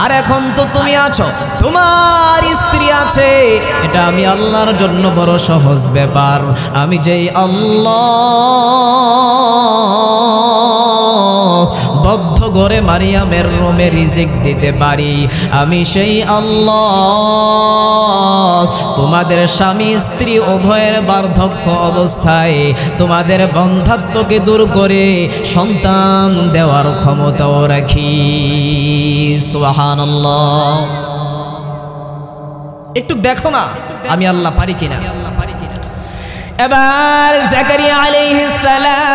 আর এখন তো তুমি আছো, তোমার স্ত্রী আছে। এটা আমি আল্লাহর জন্য বড় সহজ ব্যাপার। আমি যেই আল্লাহ বদ্ধ ঘরে মারিয়ামের রোমে রিজিক দিতে পারি, আমি সেই আল্লাহ তোমাদের স্বামী স্ত্রী উভয়ের বার্ধক্য অবস্থায় তোমাদের বন্ধাত্বকে দূর করে সন্তান দেওয়ার ক্ষমতাও রাখি। সুবহানাল্লাহ। একটু দেখো না আমি আল্লাহ পারি কিনা। এবার জাকারিয়া আলাইহিস সালাম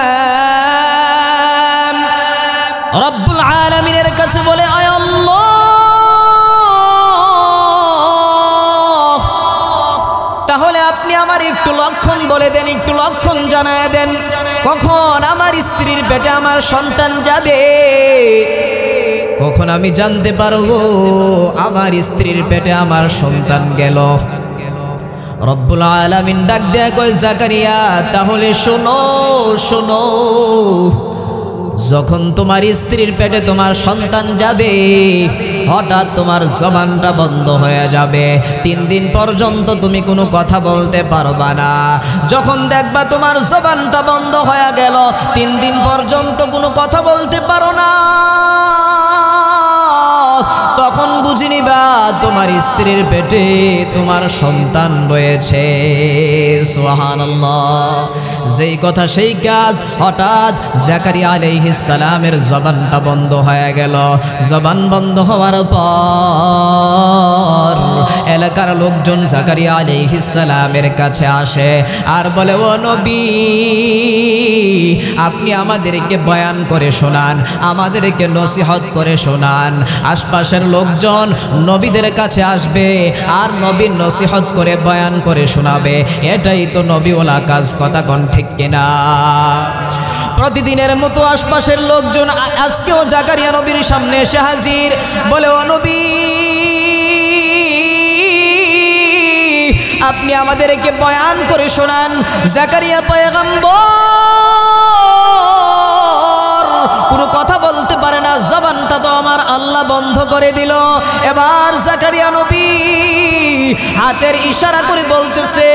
রব্বুল আলামিনের কাছে বলে, আয় আল্লাহ, বলে দেন, একটু লক্ষণ জানায় দেন, কখন আমার স্ত্রীর পেটে আমার সন্তান যাবে, কখন আমি জানতে পারবো আমার স্ত্রীর পেটে আমার সন্তান গেল। রব্বুল আলামিন ডাক দেয়া কয়, জাকারিয়া তাহলে শোনো শোনো, যখন তোমার স্ত্রীর পেটে তোমার সন্তান যাবে, হঠাৎ তোমার জবানটা বন্ধ হয়ে যাবে। 3 দিন পর্যন্ত তুমি কোনো কথা বলতে পারবা না। যখন দেখবা তোমার জবানটা বন্ধ হয়ে গেল, 3 দিন পর্যন্ত কোনো কথা বলতে পারো না, তখন বুঝে নিবা তোমার স্ত্রীর পেটে তোমার সন্তান রয়েছে। সুবহানাল্লাহ। যেই কথা সেই কাজ। হঠাৎ জাকারিয়া আলাইহিস সালামের জবানটা বন্ধ হয়ে গেল। জবান বন্ধ হওয়ার পর এলাকার লোকজন জাকারিয়া আলাইহিস সালামের কাছে আসে আর বলে, ও নবী, আপনি আমাদেরকে বয়ান করে শোনান, আমাদেরকে নসিহত করে শোনান। আশপাশের লোকজন নবীদের কাছে আসবে আর নবীর নসিহত করে বয়ান করে শোনাবে, এটাই তো নবীওয়ালা কাজ। কথা কোন ঠিক কিনা? প্রতিদিনের মতো আশপাশের লোকজন আজকেও জাকারিয়া নবীর সামনে এসে হাজির, বলে, ও নবী, আপনি আমাদেরকে বয়ান করে শোনান। জাকারিয়া পয়গম্বর কোনো কথা বলতে পারে না, জবানটা তো আমার আল্লাহ বন্ধ করে দিল। এবার জাকারিয়া নবী হাতের ইশারা করে বলতেছে,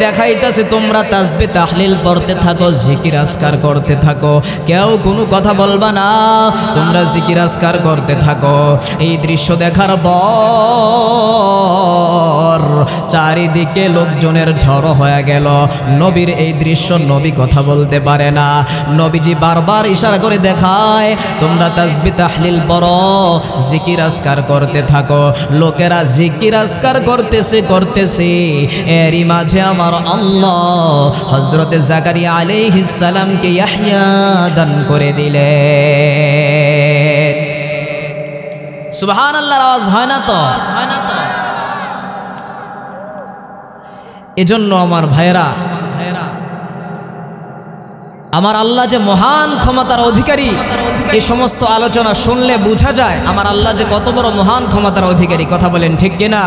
দেখাইতেছে, তোমরা তাসবিহ তাহলিল পড়তে থাকো, জিকির আজকার করতে থাকো, কেউ কোনো কথা বলবা না, তোমরা জিকির আজকার করতে থাকো। এই দৃশ্য দেখার পর চারিদিকে লোকজনের ঝড় হয়ে গেল। নবীর এই দৃশ্য, নবী কথা বলতে পারে না। নবীজি বারবার ইশারা করে দেখায়, তোমরা তাসবিহ তাহলিল পড়ো, জিকির আজকার করতে থাকো। লোকেরা জিকির আজকার করতেছে করতেছে, এরই মাঝে আমার আল্লাহ হযরতে জাকারিয়া আলাইহিস সালামকে ইয়াহইয়া দান করে দিলেন। সুবহানাল্লাহর আওয়াজ হয় না তো? এজন্য আমার ভাইয়েরা, আমার আল্লাহ যে মহান ক্ষমতার অধিকারী, এই সমস্ত আলোচনা শুনলে বোঝা যায় আমার আল্লাহ যে কত বড় মহান ক্ষমতার অধিকারী। কথা বলেন ঠিক কিনা?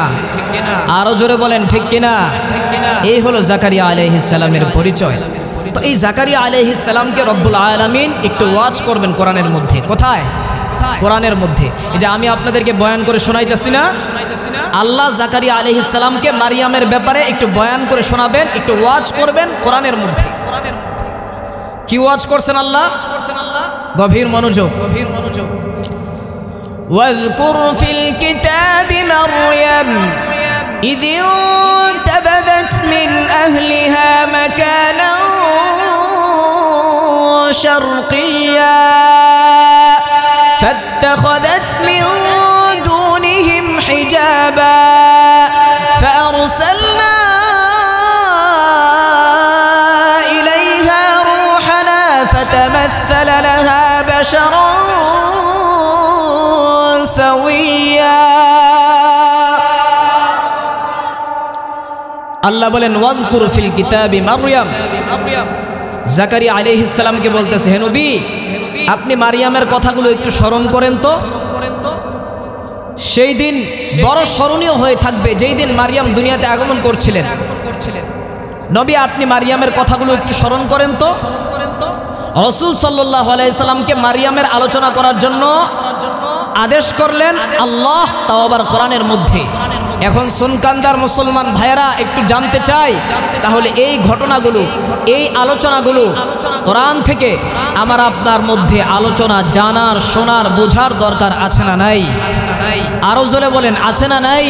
আরো জোরে বলেন ঠিক কিনা? এই হলো জাকারিয়া আলাইহিস সালামের পরিচয়। তো এই জাকারিয়া আলাইহিস সালামকে রব্বুল আলামিন একটু ওয়াজ করবেন কোরআনের মধ্যে। কোথায়? কোরআনের মধ্যে। এই যে আমি আপনাদেরকে বয়ান করে শোনাইতেছি না, আল্লাহ জাকারিয়া আলাইহিস সালামকে মারিয়ামের ব্যাপারে একটু বয়ান করে শোনাবেন, একটু ওয়াজ করবেন কোরআনের মধ্যে। কি ওয়াজ করছেন আল্লাহ? গভীর মনোযোগ, গভীর মনোযোগ। ওয়াযকুর ফিল কিতাবি মারইয়াম ইয ইনতাবাযাত মিন আহলিহা মাকানান শারকিয়্যা فاتخذت من دونهم حجابا فأرسلنا إليها روحنا فتمثل لها بشرا سويا আল্লাহ বলেন, ওয়াযকুর ফিল কিতাবি মারইয়াম। জাকারিয়া আলাইহিস সালামকে বলতেছে, হে নবী, আপনি মারিয়ামের কথাগুলো একটু স্মরণ করেন তো। সেই দিন বড় স্মরণীয় হয়ে থাকবে যেই দিন মারিয়াম দুনিয়াতে আগমন করছিলেন। নবী, আপনি মারিয়ামের কথাগুলো একটু স্মরণ করেন তো। রাসূল সাল্লাল্লাহু আলাইহি সাল্লামকে মারিয়ামের আলোচনা করার জন্য আদেশ করলেন আল্লাহ, তাও আবার কোরআনের মধ্যে। এখন সুনকান্দার মুসলমান ভাইয়েরা একটু জানতে চাই, তাহলে এই ঘটনাগুলো, এই আলোচনাগুলো কোরআন থেকে আমার আপনার মধ্যে আলোচনা জানার, শোনার, বোঝার দরকার আছে না নাই? আরো জোরে বলেন, আছে না নাই?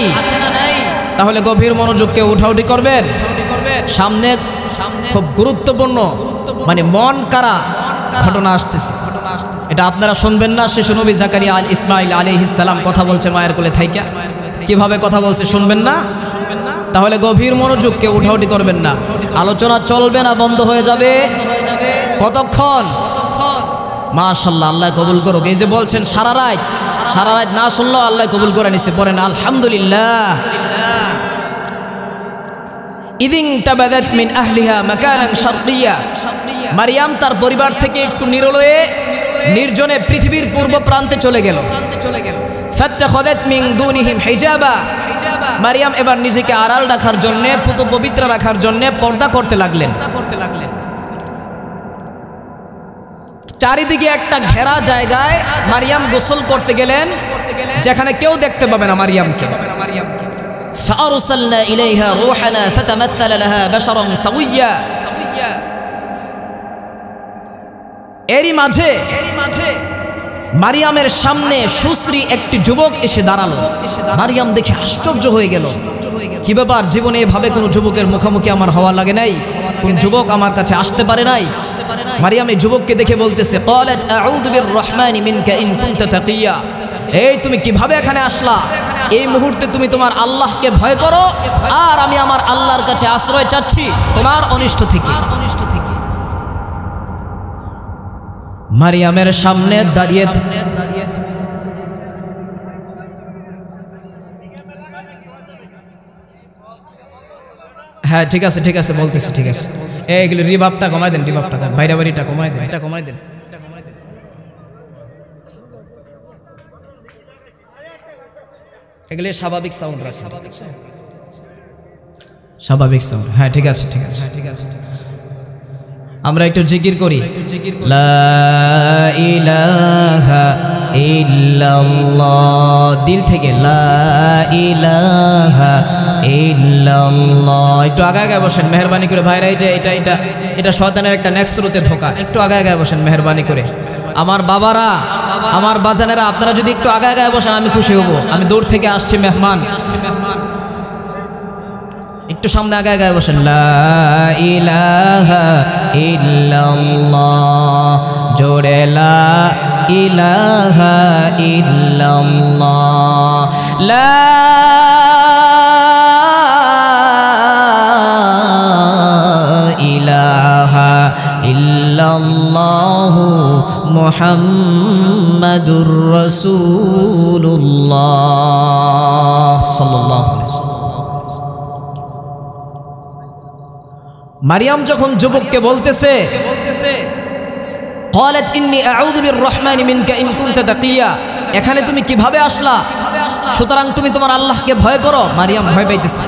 তাহলে গভীর মনোযোগকে উঠাউঠি করবেন। সামনে খুব গুরুত্বপূর্ণ, মানে মন কারা ঘটনা আসতেছে। এটা আপনারা শুনবেন না? শিশু নবী জাকারিয়া ইসমাইল আলাইহিস সালাম কথা বলছে মায়ের কোলে থাইকা, কিভাবে কথা বলছে শুনবেন না? তাহলে গভীর মনোযোগকে উঠাউঠি করবেন না। আলোচনা চলবে না, বন্ধ হয়ে যাবে। কতক্ষণ? মাশাআল্লাহ, আল্লাহ কবুল করুক। এই যে বলছেন সারা রাত না শুনলেও আল্লাহ কবুল করে নিছে, পড়েন আলহামদুলিল্লাহ। ইদিন তাবাদাত মিন আহলিহা মাকানান শারকিয়া, মারিয়াম তার পরিবার থেকে একটু নিরলয়ে নির্জনে পৃথিবীর পূর্ব প্রান্তে চলে গেল। ফাত্তাখাযাত মিন দুনিহিম হিজাবা, মারিয়াম এবার নিজেকে আড়াল রাখার জন্য, পুত পবিত্র রাখার জন্য পর্দা করতে লাগলেন। চারিদিকে একটা ঘেরা জায়গায় মারিয়াম গোসল করতে গেলেন, যেখানে কেউ দেখতে পাবে না মারিয়ামকে। فأرسلنا إليها روحنا فتمثل لها بشرا سويا। এরই মাঝে মারিয়ামের সামনে সুশ্রী একটি যুবক এসে দাঁড়ালো। মারিয়াম দেখে আশ্চর্য হয়ে গেল, কি ব্যাপার, জীবনে এভাবে কোনো যুবকের মুখোমুখি আমার হওয়া লাগে নাই, কোন যুবক আমার কাছে আসতে পারে নাই। মারিয়াম এই যুবককে দেখে বলতেছে, ক্বালাত আউযু বিররহমানি মিনকা ইন কুনতা তাকিয়া। এই তুমি কিভাবে এখানে আসলা? এই মুহূর্তে তুমি তোমার আল্লাহকে ভয় করো, আর আমি আমার আল্লাহর কাছে আশ্রয় চাচ্ছি তোমার অনিষ্ট থেকে। মারিয়ামের সামনে দাঁড়িয়ে হ্যাঁ ঠিক আছে ঠিক আছে বলতেছি, ঠিক আছে। এইগুলো রিভাবটা কমাই দেন, রিভাবটা বাইরে বাড়িটা কমাই দেন, এটা কমাই দেন। এগুলি স্বাভাবিক সাউন্ড রাখেন, স্বাভাবিক সাউন্ড। হ্যাঁ ঠিক আছে ঠিক আছে ঠিক আছে। আমরা একটু জিকির করি, লা ইলাহা ইল্লাল্লাহ, দিল থেকে লা ইলাহা ইল্লাল্লাহ। একটু আগে আগে বসেন মেহরবানি করে ভাইরা, এই যে এটা এটা এটা শয়তানের একটা নেক্সরুতে ধোকা। একটু আগে আগে বসেন মেহরবানি করে। আমার বাবারা, আমার বাজানেরা, আপনারা যদি একটু আগে আগে বসেন আমি খুশি হব। আমি দূর থেকে আসছি মেহমান, একটু সামনে আগে আগে বসেন। লা ইলাহা ইল্লাল্লাহ, জোরে লা ইলাহা ইল্লাল্লাহ, লা ইলাহা ইল্লাল্লাহু মুহাম্মাদুর রাসূলুল্লাহ সাল্লাল্লাহু আলাইহি ওয়াসাল্লাম। মারিয়াম যখন যুবককে বলতেছে, ক্বালাত ইন্নী আউযু বিররহমানি মিনকা ইন কুনতা তাকিয়া, এখানে তুমি কিভাবে আসলা? সুতরাং তুমি তোমার আল্লাহকে ভয় করো। মারিয়াম ভয় পাইতেছে,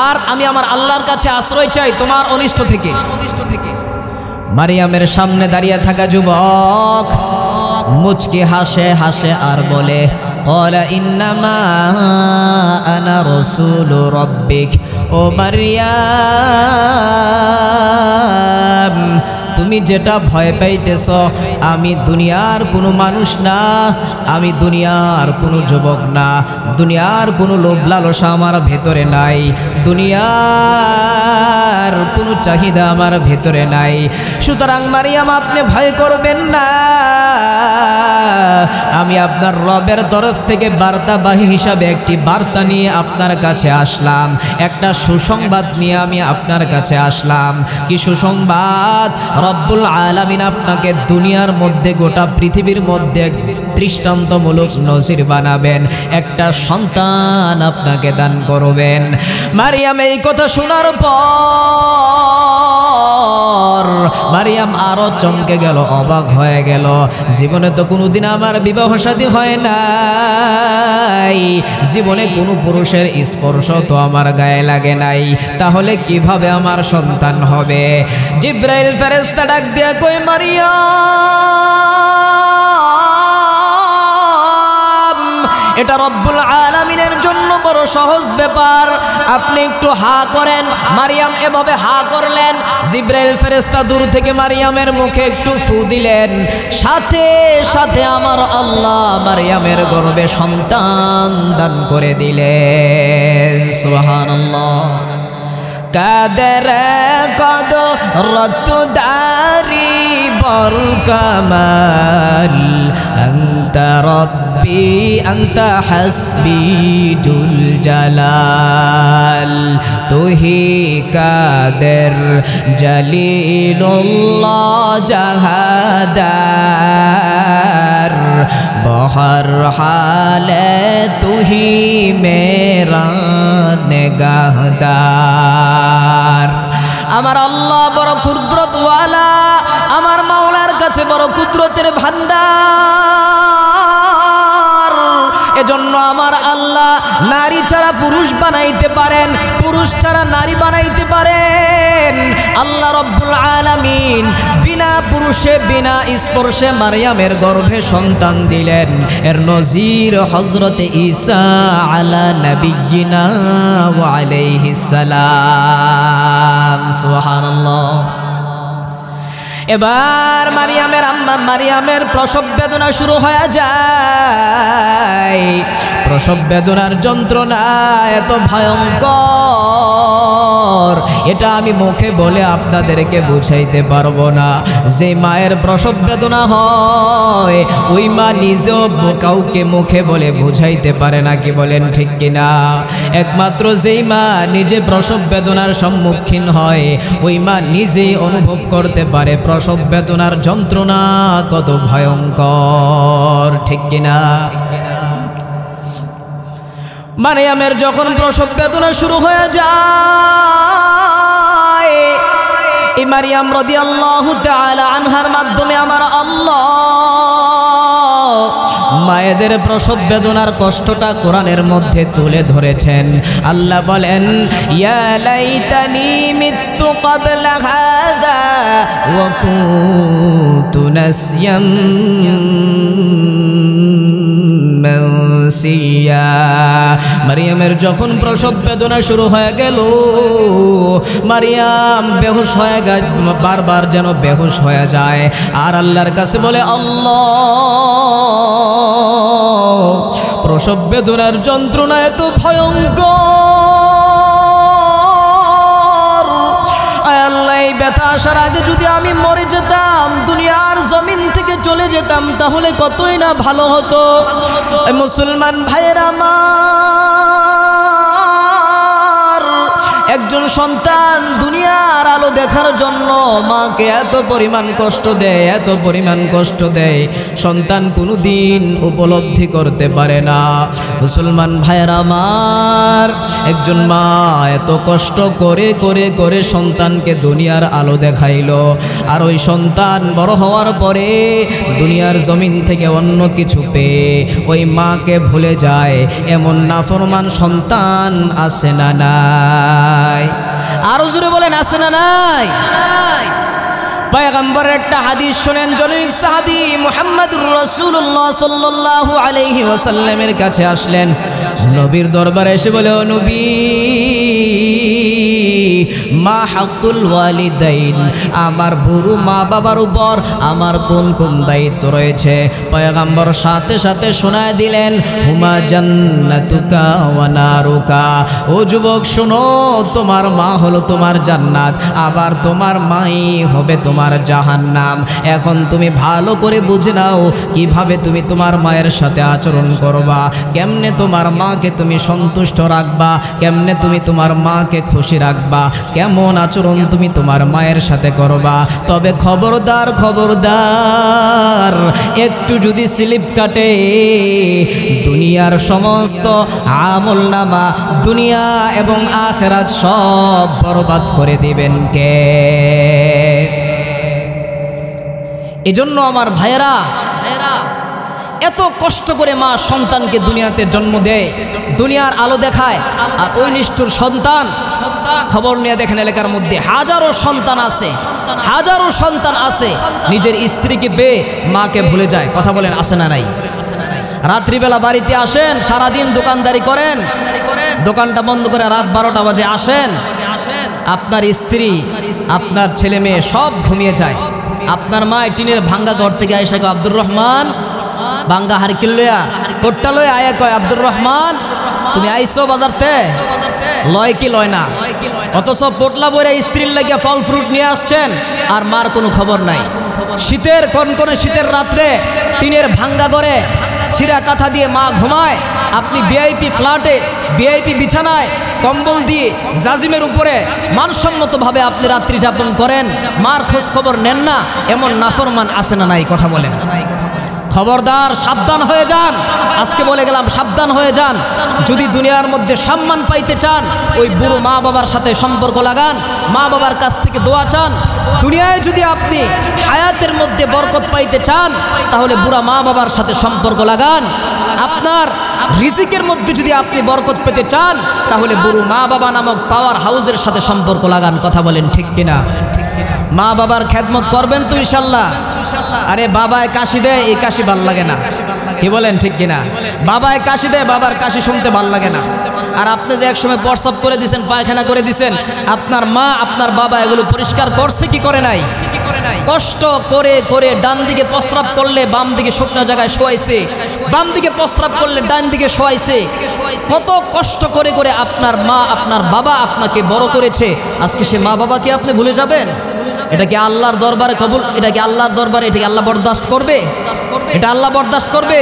আর আমি আমার আল্লাহর কাছে আশ্রয় চাই তোমার অনিষ্ট থেকে। মারিয়ামের সামনে দাঁড়িয়ে থাকা যুবক মুচকি হাসে হাসে আর বলে, ক্বালা ইন্নামা আনা রাসূলু রাব্বিক। ও মারিয়াম, তুমি যেটা ভয় পাইতেছ, আমি দুনিয়ার কোনো মানুষ না, আমি দুনিয়ার কোনো যুবক না, দুনিয়ার কোনো লোভ লালসা আমার ভেতরে নাই, দুনিয়ার কোনো চাহিদা আমার ভেতরে নাই। সুতরাং মারিয়াম আপনি ভয় করবেন না, আমি আপনার রবের তরফ থেকে বার্তাবাহী হিসাবে একটি বার্তা নিয়ে আপনার কাছে আসলাম, একটা সুসংবাদ নিয়ে আমি আপনার কাছে আসলাম। কি সুসংবাদ? রব্বুল আলামিন আপনাকে দুনিয়ার মধ্যে, গোটা পৃথিবীর মধ্যে দৃষ্টান্তমূলক নজির বানাবেন, একটা সন্তান আপনাকে দান করবেন। মারিয়াম এই কথা শোনার পর মারিয়াম আরো চমকে গেল, অবাক হয়ে গেল। জীবনে তো কোনোদিন আমার বিবাহ শাদী হয় নাই, জীবনে কোনো পুরুষের স্পর্শ তো আমার গায়ে লাগে নাই, তাহলে কিভাবে আমার সন্তান হবে? জিব্রাইল ফেরেশতা ডাক দিয়া কই, মারিয়াম, এটা রব্বুল আলামিনের জন্য বড় সহজ ব্যাপার, আপনি একটু হা করেন। মারিয়াম এভাবে হা করলেন, জিব্রাইল ফেরেশতা দূর থেকে মারিয়ামের মুখে একটু ফু দিলেন, সাথে সাথে আমার আল্লাহ মারিয়ামের গর্ভে সন্তান দান করে দিলেন। সুবহানাল্লাহ। কাদের কদরত দারি বরকামাল, আনতা রব্বি আনতা হাসবি জুল জালাল, তুহি কাদের জলিলুল্লাহ জাহাদার, বহর হালে তুহি মেরা নিগাহদার। আমার আল্লাহ বড় কুদরতওয়ালা, আমার মাওলার কাছে বড় কুদরতের ভান্ডার। এজন্য আমার আল্লাহ নারী ছাড়া পুরুষ বানাইতে পারেন, পুরুষ ছাড়া নারী বানাইতে পারেন। আল্লাহ রব্বুল আলামিন বিনা পুরুষে বিনা স্পর্শে মারইয়ামের গর্ভে সন্তান দিলেন। এর নজির হযরতে ঈসা আলা নবিয়িনা ওয়া আলাইহিস সালাম। সুবহানাল্লাহ। এবার মারিয়ামের আম্মা মারিয়ামের প্রসব বেদনা শুরু হয়ে যায়। প্রসব বেদনার যন্ত্রণা এত ভয়ঙ্কর, এটা আমি মুখে বলে আপনাদেরকে বুঝাইতে পারবো না। যে মায়ের প্রসব বেদনা হয় ওই মা নিজেও কাউকে মুখে বলে বুঝাইতে পারে না, কি বলেন ঠিক কিনা? একমাত্র যেই মা নিজে প্রসব বেদনার সম্মুখীন হয় ওই মা নিজেই অনুভব করতে পারে প্রসব বেদনার যন্ত্রণা কত ভয়ঙ্কর, ঠিক কিনা? মারিয়ামের যখন প্রসব বেদনা শুরু হয়ে যায়, এই মারিয়াম রাদিয়াল্লাহু তাআলা আনহার মাধ্যমে আমার আল্লাহ মায়েদের প্রসব বেদনার কষ্টটা কোরআনের মধ্যে তুলে ধরেছেন। আল্লাহ বলেন, ইয়া লাইতানি মিতু ক্বাবলা হাযা ওয়া কুনতু নাসিয়াম মানসিয়া। মারিয়ামের যখন প্রসব বেদনা শুরু হয়ে গেল, মারিয়াম বেহুশ হয়ে গেল, বারবার যেন বেহুশ হয়ে যায় আর আল্লাহর কাছে বলে, আল্লাহ প্রসব বেদনার যন্ত্রণা এত ভয়ঙ্কর, আয় আল্লাহ এই ব্যথা আসার আগে যদি আমি মরে যেতাম, দুনিয়ার জমিন থেকে চলে যেতাম, তাহলে কতই না ভালো হতো। মুসলমান ভাইয়েরা আমার, একজন সন্তান দুনিয়ার আলো দেখার জন্য মাকে এত পরিমাণ কষ্ট দেয়, এত পরিমাণ কষ্ট দেয়, সন্তান কোনোদিন উপলব্ধি করতে পারে না। মুসলমান ভাইয়েরা আমার, একজন মা এত কষ্ট করে করে করে সন্তানকে দুনিয়ার আলো দেখাইলো, আর ওই সন্তান বড় হওয়ার পরে দুনিয়ার জমিন থেকে অন্য কিছু পেয়ে ওই মাকে ভুলে যায়, এমন নাফরমান সন্তান আছে না নাই? আরো জোরে বলেন, আছে না নাই? পয়গম্বরের একটা হাদিস শুনেন। জনৈক সাহাবী মুহাম্মদুর রাসূলুল্লাহ সাল্লাল্লাহু আলাইহি ওয়াসাল্লামের কাছে আসলেন, নবীর দরবারে এসে বলে, ও নবী, মা হাক্কুল ওয়ালিদাইন, আমার বুড়ো মা বাবার উপর আমার কোন কোন দায়িত্ব রয়েছে? পয়গম্বর সাথে সাথে শোনায় দিলেন, হুমা জান্নাতুকা ওয়া নারুকা। ও যুবক শোনো, তোমার মা হলো তোমার জান্নাত, আবার তোমার মাই হবে তোমার জাহান্নাম। এখন তুমি ভালো করে বুঝে নাও কিভাবে তুমি তোমার মায়ের সাথে আচরণ করবা, কেমনে তোমার মাকে তুমি সন্তুষ্ট রাখবা, কেমনে তুমি তোমার মাকে খুশি রাখবা, কেমন আচরণ তুমি তোমার মায়ের সাথে করবা। তবে খবরদার খবরদার, একটু যদি স্লিপ কাটে দুনিয়ার সমস্ত আমল নামা, দুনিয়া এবং আখিরাত সব বরবাদ করে দিবেন কে? এজন্য আমার ভাইয়েরা, এত কষ্ট করে মা সন্তানকে দুনিয়াতে জন্ম দেয়, দুনিয়ার আলো দেখায়, আর ওই নিষ্ঠুর সন্তান, খবর নিয়ে দেখেন এলাকার মধ্যে হাজারো সন্তান আছে, হাজারো সন্তান আছে নিজের স্ত্রীকে পেয়ে মাকে ভুলে যায়। কথা বলেন, আছে না নাই? রাত্রিবেলা বাড়িতে আসেন, সারাদিন দোকানদারি করেন, দোকানটা বন্ধ করে রাত 12টা বাজে আসেন, আপনার স্ত্রী আপনার ছেলে মেয়ে সব ঘুমিয়ে যায়। আপনার মা টিনের ভাঙ্গা ঘর থেকে আইসা কয়, আব্দুর রহমান, ভাঙ্গা হারকিল লইয়া কোট্টা লইয়া আয়া কয়, আব্দুর রহমান তুমি আইসো বাজারতে? লয় কি লয় না? অথচ পোটলা বইরা স্ত্রীর লাগিয়া ফল ফ্রুট নিয়ে আসছেন, আর মার কোনো খবর নাই। শীতের কনকনে শীতের রাত্রে টিনের ভাঙ্গা ঘরে ছিঁড়া কাঁথা দিয়ে মা ঘুমায়, আপনি ভিআইপি ফ্ল্যাটে ভিআইপি বিছানায় কম্বল দিয়ে জাজিমের উপরে মানসম্মতভাবে আপনি রাত্রি যাপন করেন, মার খোঁজ খবর নেন না, এমন নাফরমান আছে না নাই? কথা বলেন। খবরদার, সাবধান হয়ে যান। আজকে বলে গেলাম, সাবধান হয়ে যান। যদি দুনিয়ার মধ্যে সম্মান পাইতে চান, ওই বুড়ো মা বাবার সাথে সম্পর্ক লাগান, মা বাবার কাছ থেকে দোয়া চান। দুনিয়ায় যদি আপনি হায়াতের মধ্যে বরকত পাইতে চান, তাহলে বুড়া মা বাবার সাথে সম্পর্ক লাগান। আপনার রিজিকের মধ্যে যদি আপনি বরকত পেতে চান, তাহলে বুড়ো মা বাবা নামক পাওয়ার হাউসের সাথে সম্পর্ক লাগান। কথা বলেন ঠিক কিনা? মা বাবার খেদমত করবেন তো ইনশাল্লাহ? আরে বাবায় কাশি দেয়, এই কাশি ভাল লাগে না। কি বলেন ঠিক কিনা? বাবায় কাশি দেয়, বাবার কাশি শুনতে ভাল লাগে না। আর আপনি যে একসময় প্রস্রাব করে দিয়েছেন, পায়খানা করে দিয়েছেন, আপনার মা আপনার বাবা এগুলো পরিষ্কার করছে কি করে নাই? কষ্ট করে করে ডান দিকে প্রস্রাব করলে বাম দিকে শুকনো জায়গায় শোয়াইছে, বাম দিকে প্রস্রাব করলে ডান দিকে শোয়াইছে। কত কষ্ট করে করে আপনার মা আপনার বাবা আপনাকে বড় করেছে। আজকে সে মা বাবাকে আপনি ভুলে যাবেন? এটা কি আল্লাহর দরবারে কবুল? এটা কি আল্লাহর দরবারে এটা কি আল্লাহ বরদাস্ত করবে? এটা আল্লাহ বরদাস্ত করবে?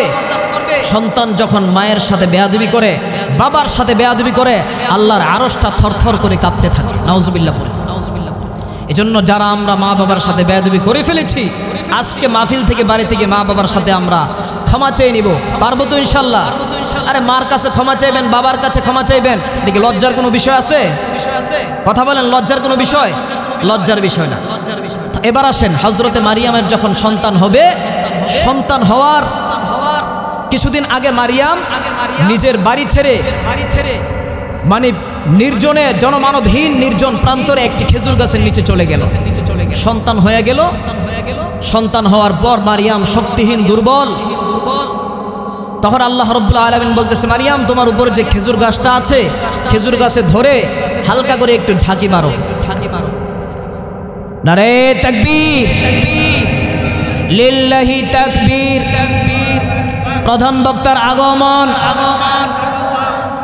সন্তান যখন মায়ের সাথে বেয়াদবি করে, বাবার সাথে বেয়াদবি করে, আল্লাহর আরশটা থরথর করে কাঁপতে থাকে। নাউজুবিল্লাহ পড়ে। এজন্য যারা আমরা মা বাবার সাথে বেয়াদবি করে ফেলেছি, আজকে মাহফিল থেকে বাড়ি থেকে মা বাবার সাথে আমরা ক্ষমা চেয়ে নিব। পারবো তো ইনশাল্লাহ? আরে মার কাছে ক্ষমা চাইবেন, বাবার কাছে ক্ষমা চাইবেন, দেখি লজ্জার কোনো বিষয় আছে? কথা বলেন, লজ্জার কোনো বিষয়? লজ্জার বিষয় না। এবার আসেন, হযরতে মারিয়ামের যখন সন্তান হবে, সন্তান হওয়ার কিছুদিন আগে মারিয়াম নিজের বাড়ি ছেড়ে মানে নির্জনে জনমানবহীন নির্জন প্রান্তরে একটি খেজুর গাছের নিচে চলে গেল। সন্তান হয়ে গেল। সন্তান হওয়ার পর মারিয়াম শক্তিহীন, দুর্বল। তখন আল্লাহ রাব্বুল আলামিন বলতেছে, মারিয়াম তোমার উপরে যে খেজুর গাছটা আছে, খেজুর গাছে ধরে হালকা করে একটু ঝাঁকি মারো। নারে তাকবীর, লিল্লাহি তাকবীর। প্রধান বক্তার আগমন,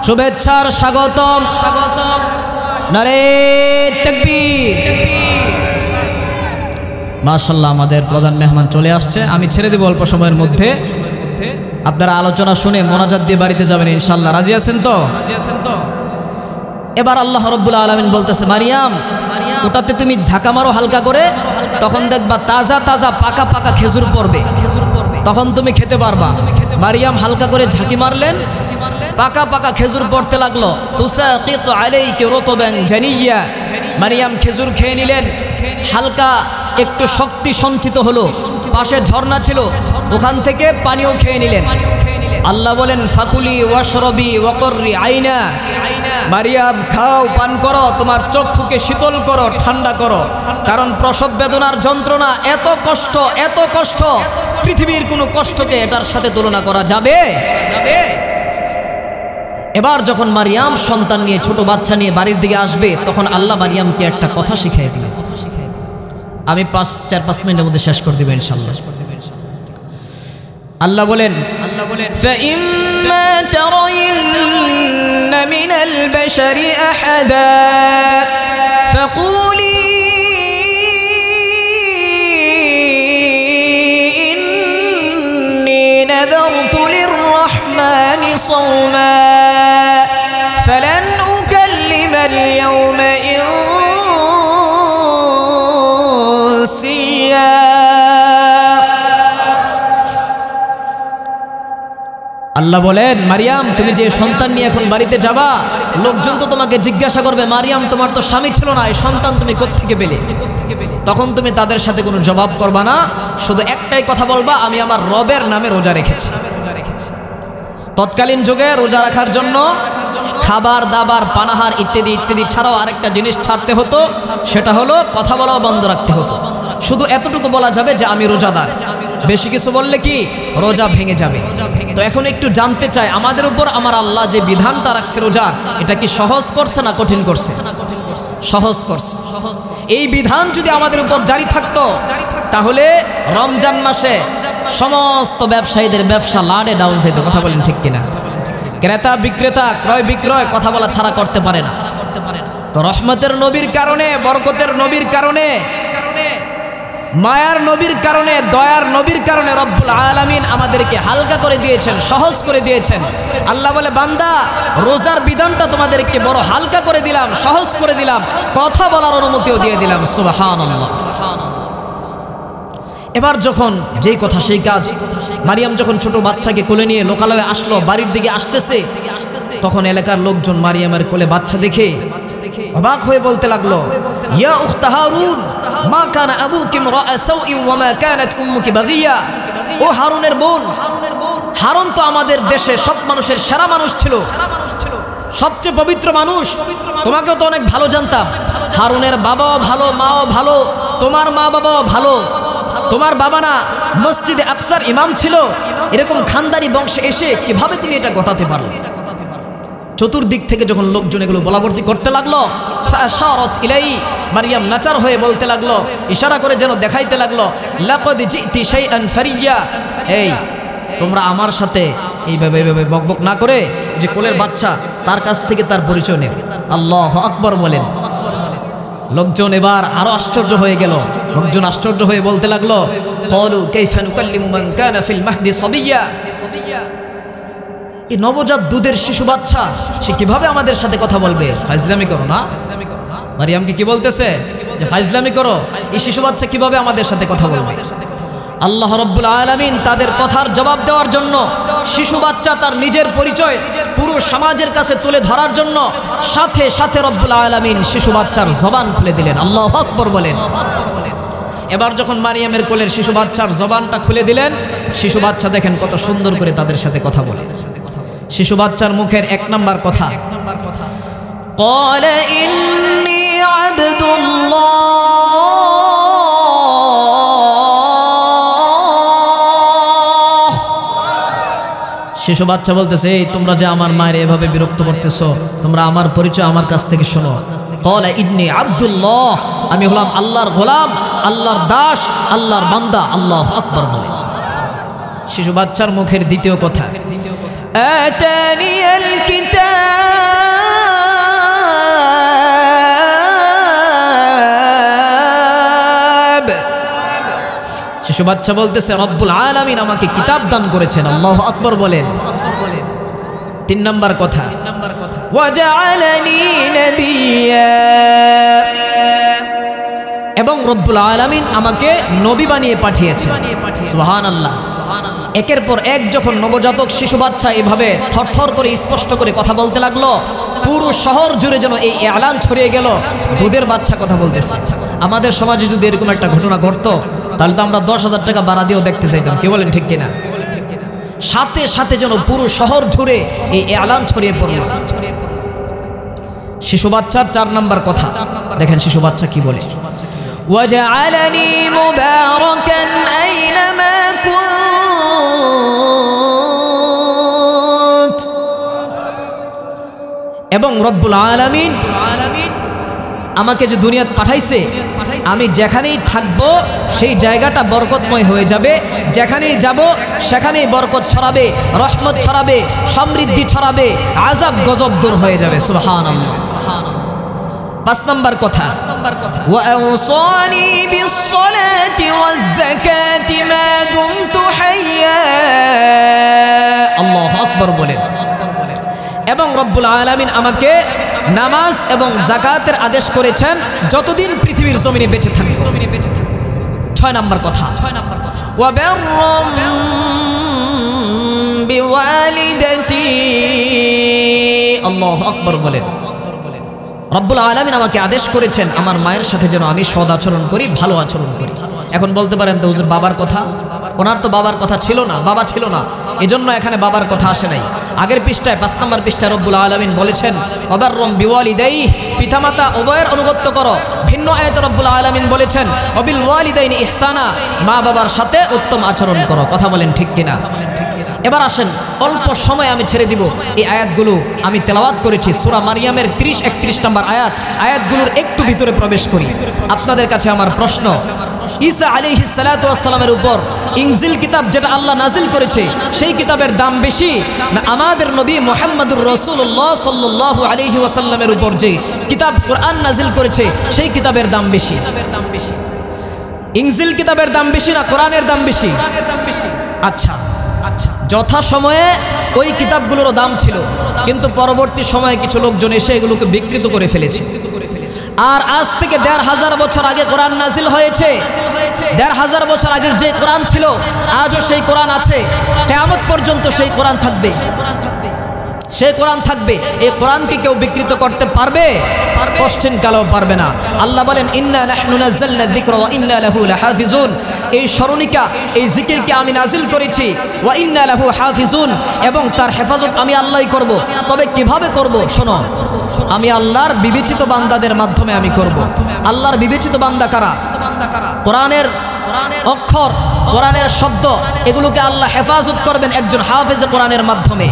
শুভেচ্ছার স্বাগতম। নারে তাকবীর। মাশাআল্লাহ, আমাদের প্রধান মেহমান চলে আসছে। আমি ছেড়ে দেব অল্প সময়ের মধ্যে। আপনারা আলোচনা শুনে মোনাজাত দিয়ে বাড়িতে যাবেন ইনশাআল্লাহ। রাজি আছেন তো? এবার আল্লাহ রাব্বুল আলামিন বলতেছে, মারিয়াম ওটাতে তুমি ঝাঁকা মারো হালকা করে, তখন দেখবা তাজা তাজা পাকা পাকা খেজুর পড়বে, তখন তুমি খেতে পারবা। মারিয়াম হালকা করে ঝাঁকি মারলেন, পাকা পাকা খেজুর পড়তে লাগলো। তুসাকিতু আলাইকি রুতবান জানিয়া। মারিয়াম খেজুর খেয়ে নিলেন, হালকা একটু শক্তি সঞ্চিত হলো। পাশে ঝর্ণা ছিল, ওখান থেকে পানিও খেয়ে নিলেন। আল্লাহ বলেন, ফাকুলি ওয়াশরবি ওয়াকররি আইনা। মারিয়াম খাও, পান করো, তোমার চক্ষুকে শীতল করো, ঠান্ডা করো। কারণ প্রসব বেদনার যন্ত্রণা এত কষ্ট, এত কষ্ট, পৃথিবীর কোনো কষ্টকে এটার সাথে তুলনা করা যাবে? এবার যখন মারিয়াম সন্তান নিয়ে, ছোট বাচ্চা নিয়ে বাড়ির দিকে আসবে, তখন আল্লাহ মারিয়ামকে একটা কথা শিখিয়ে দিলেন। আমি 4-5 মিনিটের মধ্যে শেষ করে দেব ইনশাআল্লাহ। আল্লাহ বলেন, فَإِمَّا تَرَيِنَّ مِنَ الْبَشَرِ أَحَدًا فَقُولِي إِنِّي نَذَرْتُ لِلرَّحْمَنِ صَوْمًا فَلَنْ أُكَلِّمَ الْيَوْمَ إِنسِيًّا। আল্লাহ বলেন, মারিয়াম তুমি যে সন্তান নিয়ে এখন বাড়িতে যাবা, লোকজন তো তোমাকে জিজ্ঞাসা করবে, মারিয়াম তোমার তো স্বামী ছিল না, এই সন্তান তুমি কোত্থেকে পেলে? তখন তুমি তাদের সাথে কোনো জবাব করবা না, শুধু একটাই কথা বলবা, আমি আমার রবের নামে রোজা রেখেছি। তৎকালীন যুগে রোজা রাখার জন্য খাবার দাবার, পানাহার ইত্যাদি ইত্যাদি ছাড়াও আরেকটা জিনিস ছাড়তে হতো, সেটা হলো কথা বলাও বন্ধ রাখতে হতো। শুধু এতটুকু বলা যাবে যে আমি রোজাদার, বেশি কিছু বললে কি রোজা ভেঙে যাবে। তো এখন একটু জানতে চাই, আমাদের উপর আমার আল্লাহ যে বিধানটা রাখছে রোজার, এটা কি সহজ করছে না কঠিন করছে? সহজ করছে। এই বিধান যদি আমাদের উপর জারি থাকতো, তাহলে রমজান মাসে সমস্ত ব্যবসায়ীদের ব্যবসা লাডে ডাউন যেত। কথা বলেন ঠিক কিনা? ক্রেতা বিক্রেতা, ক্রয় বিক্রয় কথা বলা ছাড়া করতে পারে না। তো রহমতের নবীর কারণে, বরকতের নবীর কারণে, মায়ার নবীর কারণে, দয়ার নবীর কারণে রব্বুল আলামিন আমাদেরকে হালকা করে দিয়েছেন, সহজ করে দিয়েছেন। আল্লাহ বলে, বান্দা রোজার বিধানটা তোমাদেরকে বড় হালকা করে দিলাম, সহজ করে দিলাম, কথা বলার অনুমতিও দিয়ে দিলাম। সুবহানাল্লাহ। এবার যখন যেই কথা সেই কাজ, মারিয়াম যখন ছোট বাচ্চাকে কোলে নিয়ে লোকালয়ে আসলো, বাড়ির দিকে আসতেছে, তখন এলাকার লোকজন মারিয়ামের কোলে বাচ্চা দেখে অবাক হয়ে বলতে লাগলো, ইয়া উখতা হারুন মা কানা আবুকি ইমরাআ সাউইন ওয়া মা কানাত উম্মুকি বাগিয়া। ও হারুনের বোন, হারুন তো আমাদের দেশে সব মানুষের সেরা মানুষ ছিল, সবচেয়ে পবিত্র মানুষ, তোমাকেও তো অনেক ভালো জানতাম। হারুনের বাবাও ভালো, মাও ভালো, তোমার মা বাবাও ভালো। তোমার বাবা না মসজিদে আকসার ইমাম ছিল? এরকম খানদানি বংশে এসে কিভাবে তুমি এটা ঘটাতে পারো? চতুর্দিক থেকে যখন লোকজন এগুলো বলাবর্তি করতে লাগলো, ফাশারাত ইলাই, মারিয়াম নাচার হয়ে বলতে লাগলো, ইশারা করে যেন দেখাইতে লাগলো, লাকাদ জিতি শাইআন ফারিয়া, এই তোমরা আমার সাথে এইভাবে বকবক না করে যে কোলের বাচ্চা তার কাছ থেকে তার পরিচয় নেও। আল্লাহু আকবার বলেন। লোকজন এবার আরো আশ্চর্য হয়ে গেল। লোকজন আশ্চর্য হয়ে বলতে লাগলো, ক্বালু কাইফা নুকাল্লিমু মান কানা ফিল মাহদি সাবিয়্যা, এই নবজাত দুধের শিশু বাচ্চা সে কিভাবে আমাদের সাথে কথা বলবে? ফাইজলামি করো না। মারিয়ামকে কি বলতেছে যে ফাইজলামি করো, এই শিশু বাচ্চা কিভাবে আমাদের সাথে কথা বলবে? আল্লাহ রাব্বুল আলামিন তাদের কথার জবাব দেওয়ার জন্য শিশু বাচ্চা তার নিজের পরিচয় পুরো সমাজের কাছে তুলে ধরার জন্য সাথে সাথে রব্বুল আলামিন শিশু বাচ্চার জবান খুলে দিলেন। আল্লাহু আকবার বলেন। এবার যখন মারিয়ামের কোলের শিশু বাচ্চার জবানটা খুলে দিলেন, শিশু বাচ্চা দেখেন কত সুন্দর করে তাদের সাথে কথা বলে। শিশু বাচ্চার মুখের এক নাম্বার কথা, ক্বালা ইন্নী আবদুল্লাহ, শিশু বাচ্চা বলতেছে, এই তোমরা যে আমার মায়ের এভাবে বিরক্ত করতেছো, তোমরা আমার পরিচয় আমার কাছ থেকে শোনো। ক্বালা ইন্নী আবদুল্লাহ, আমি হলাম আল্লাহর গোলাম, আল্লাহর দাস, আল্লাহর বান্দা। আল্লাহু আকবার বলেন। শিশু বাচ্চার মুখের দ্বিতীয় কথা, আতানিয়াল কিতাব, শিশু বাচ্চা বলতেছে রব্বুল আলামিন আমাকে কিতাব দান করেছেন। আল্লাহু আকবার বলেন। তিন নাম্বার কথা, ওয়াজআলানি নাবিয়্যা, এবং রব্বুল আলামিন আমাকে নবী বানিয়ে পাঠিয়েছেন। সুবহানাল্লাহ। একের পর এক যখন নবজাতক শিশু বাচ্চা এভাবে থরথর করে স্পষ্ট করে কথা বলতে লাগলো, পুরো শহর জুড়ে যেন এই এলান ছড়িয়ে গেল, দুধের বাচ্চা কথা বলতেছে। আমাদের সমাজে যদি এরকম একটা ঘটনা ঘটতো তাহলে তো আমরা 10,000 টাকা ভাড়া দিয়েও দেখতে চাইতাম। কি বলেন, ঠিক কিনা? সাথে সাথে যেন পুরো শহর জুড়ে এই এলান ছড়িয়ে পড়ল। শিশু বাচ্চার 4 নাম্বার কথা দেখেন, শিশু বাচ্চা কি বলে, ওয়াজআলানি মুবারাকান আইনামা কুনত, এবং রব্বুল আলামিন আমাকে যে দুনিয়াতে পাঠাইছে, আমি যেখানেই থাকবো সেই জায়গাটা বরকতময় হয়ে যাবে, যেখানেই যাব সেখানেই বরকত ছড়াবে, রহমত ছড়াবে, সমৃদ্ধি ছড়াবে, আযাব গজব দূর হয়ে যাবে। সুবহানাল্লাহ। 5 নাম্বার কথা, ওয়া আওসানি বিস-সালাতি ওয়াজ-যাকাতি মা দুমতু হাইয়া। আল্লাহু আকবার বলেন। এবং রব্বুল আলামিন আমাকে নামাজ এবং যাকাতের আদেশ করেছেন যতদিন পৃথিবীর জমিনে বেঁচে থাকব। 6 নাম্বার কথা, ওয়া বাররাম বিওয়ালিদাতি। আল্লাহু আকবার বলেন। রব্বুল আলামিন আমাকে আদেশ করেছেন আমার মায়ের সাথে যেন আমি সদ আচরণ করি, ভালো আচরণ করি। এখন বলতে পারেন তো হুজুর বাবার কথা, ওনার তো বাবার কথা ছিল না, বাবা ছিল না, এজন্য এখানে বাবার কথা আসে নাই। আগের পৃষ্ঠায় 5 নম্বর পৃষ্ঠায় রব্বুল আলামিন বলেছেন ওয়াবাররাম বিওয়ালিদাইহি, পিতামাতা উভয়ের অনুগত্য করো। ভিন্ন আয়াতে রব্বুল আলামিন বলেছেন ওয়াবিল ওয়ালিদাইনি ইহসানা, মা বাবার সাথে উত্তম আচরণ করো। কথা বলেন ঠিক কিনা? এবার আসেন, অল্প সময় আমি ছেড়ে দিব এই আয়াতগুলো আমি তেলাওয়াত করেছি সূরা মারিয়ামের 30-31 নম্বর আয়াত, আয়াতগুলোর একটু ভিতরে প্রবেশ করি। আপনাদের কাছে আমার প্রশ্ন, ঈসা আলাইহিস সালাতু ওয়াস সালামের উপর ইনজিল কিতাব যেটা আল্লাহ নাজিল করেছে সেই কিতাবের দাম বেশি, না আমাদের নবী মুহাম্মদুর রাসূলুল্লাহ সাল্লাল্লাহু আলাইহি ওয়াসাল্লামের উপর যে কিতাব কোরআন নাজিল করেছে সেই কিতাবের দাম বেশি? ইনজিল কিতাবের দাম বেশি না কোরআনের দাম বেশি? আচ্ছা, যথাসময়ে ওই কিতাবগুলোরও দাম ছিল, কিন্তু পরবর্তী সময়ে কিছু লোকজন এসে এগুলোকে বিকৃত করে ফেলেছে। আর আজ থেকে ১৫০০ বছর আগে কোরআন নাজিল হয়েছে। ১৫০০ বছর আগের যে কোরআন ছিল আজও সেই কোরআন আছে, কিয়ামত পর্যন্ত সেই কোরআন থাকবে, সেই কোরআন থাকবে। এই কোরআনকে কেউ বিকৃত করতে পারবে? কোশ্চেন কালেও পারবে না। আল্লাহ বলেন ইন্না নাহনু নাযালনা যিকরা ওয়া ইন্না লাহু লাহাফিজুন, এই স্মরণিকা এই জিকিরকে আমি নাজিল করেছি, ওয়া ইন্না লাহু হাফিজুন, এবং তার হেফাজত আমি আল্লাহই করব। তবে কিভাবে করব? শোনো, আমি আল্লাহর বিবেচিত বান্দাদের মাধ্যমে আমি করব। আল্লাহর বিবেচিত বান্দা কারা? কোরআনের অক্ষর, কোরআনের শব্দ, এগুলোকে আল্লাহ হেফাজত করবেন একজন হাফেজে কোরআনের মাধ্যমে।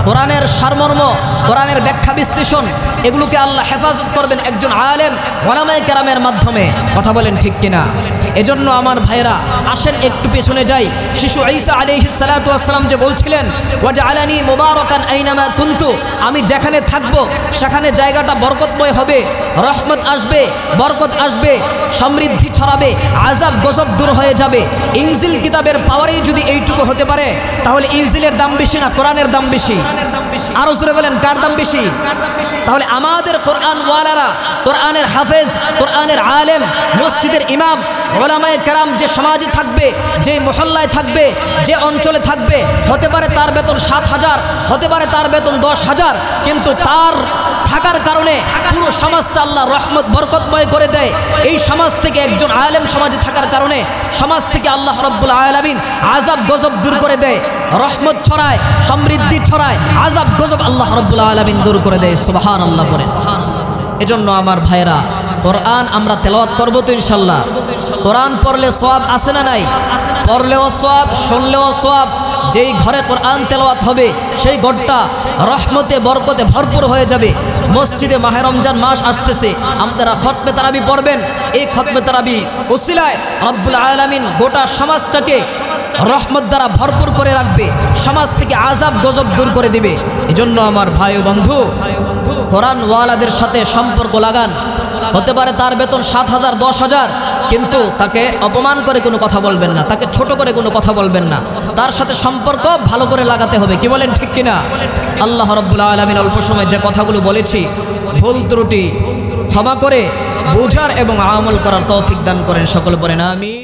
কোরআনের সারমর্ম, কোরআনের ব্যাখ্যা বিশ্লেষণ, এগুলোকে আল্লাহ হেফাজত করবেন একজন আলেম ওলামায়ে কেরামের মাধ্যমে। কথা বলেন ঠিক কিনা? এজন্য আমার ভাইরা আসেন একটু পেছনে যাই। শিশু ঈসা আলাইহিস সালাতু ওয়াস সালাম যে বলছিলেন ওয়াজআলানি মুবারাকান আইনামা কুনতু, আমি যেখানে থাকব সেখানে জায়গাটা বরকতময় হবে, রহমত আসবে, বরকত আসবে, সমৃদ্ধি ছড়াবে, আযাব গজব দূর হয়ে যাবে। ইনজিল কিতাবের পাওয়ারেই যদি এইটুকু হতে পারে তাহলে ইনজিলের দাম বেশি না কোরআনের দাম বেশি? আরো জোরে বলেন কার দাম বেশি? তাহলে আমাদের কোরআন ওয়ালারা, কোরআনের হাফেজ, কোরআনের আলেম, মসজিদের ইমাম, ওলামায়ে কেরাম যে সমাজে থাকবে, যে মহল্লায় থাকবে, যে অঞ্চলে থাকবে, হতে পারে তার বেতন ৭,০০০, হতে পারে তার বেতন ১০,০০০, কিন্তু তার থাকার কারণে পুরো সমাজটা আল্লাহ রহমত বরকতময় করে দেয়। এই সমাজ থেকে একজন আলেম সমাজে থাকার কারণে সমাজ থেকে আল্লাহ রাব্বুল আলামিন আযাব গজব দূর করে দেয়, রহমত ছড়ায়, সমৃদ্ধি ছড়ায়, আযাব গজব আল্লাহ রাব্বুল আলামিন দূর করে দেয়। সুবহানাল্লাহ বলে। এজন্য আমার ভাইরা কোরআন আমরা তেলাওয়াত করব তো ইনশাআল্লাহ। কোরআন পড়লে সওয়াব আছে না নাই? পড়লেও সওয়াব, শুনলেও সওয়াব। যেই ঘরে কোরআন তেলাওয়াত হবে সেই ঘরটা রহমতে বরকতে ভরপুর হয়ে যাবে। মসজিদে মাহে রমজান মাস আসতেছে, আপনারা খতমে তারাবি পড়বেন। এই খতমে তারাবি উসিলায় রব্বুল আলামিন গোটা সমাজটাকে রহমত দ্বারা ভরপুর করে রাখবে, সমাজ থেকে আযাব গজব দূর করে দিবে। এজন্য আমার ভাই ও বন্ধু, কোরআন ওয়ালাদের সাথে সম্পর্ক লাগান। হতে পারে তার বেতন ৭,০০০, ১০,০০০, কিন্তু তাকে অপমান করে কোনো কথা বলবেন না, তাকে ছোট করে কোনো কথা বলবেন না। তার সাথে সম্পর্ক ভালো করে লাগাতে হবে। কি বলেন ঠিক কিনা? আল্লাহ রাব্বুল আলামিন অল্প সময় যে কথাগুলো বলেছি, ভুল ত্রুটি ক্ষমা করে বোঝার এবং আমল করার তৌফিক দান করেন। সকল বলেন আমিন।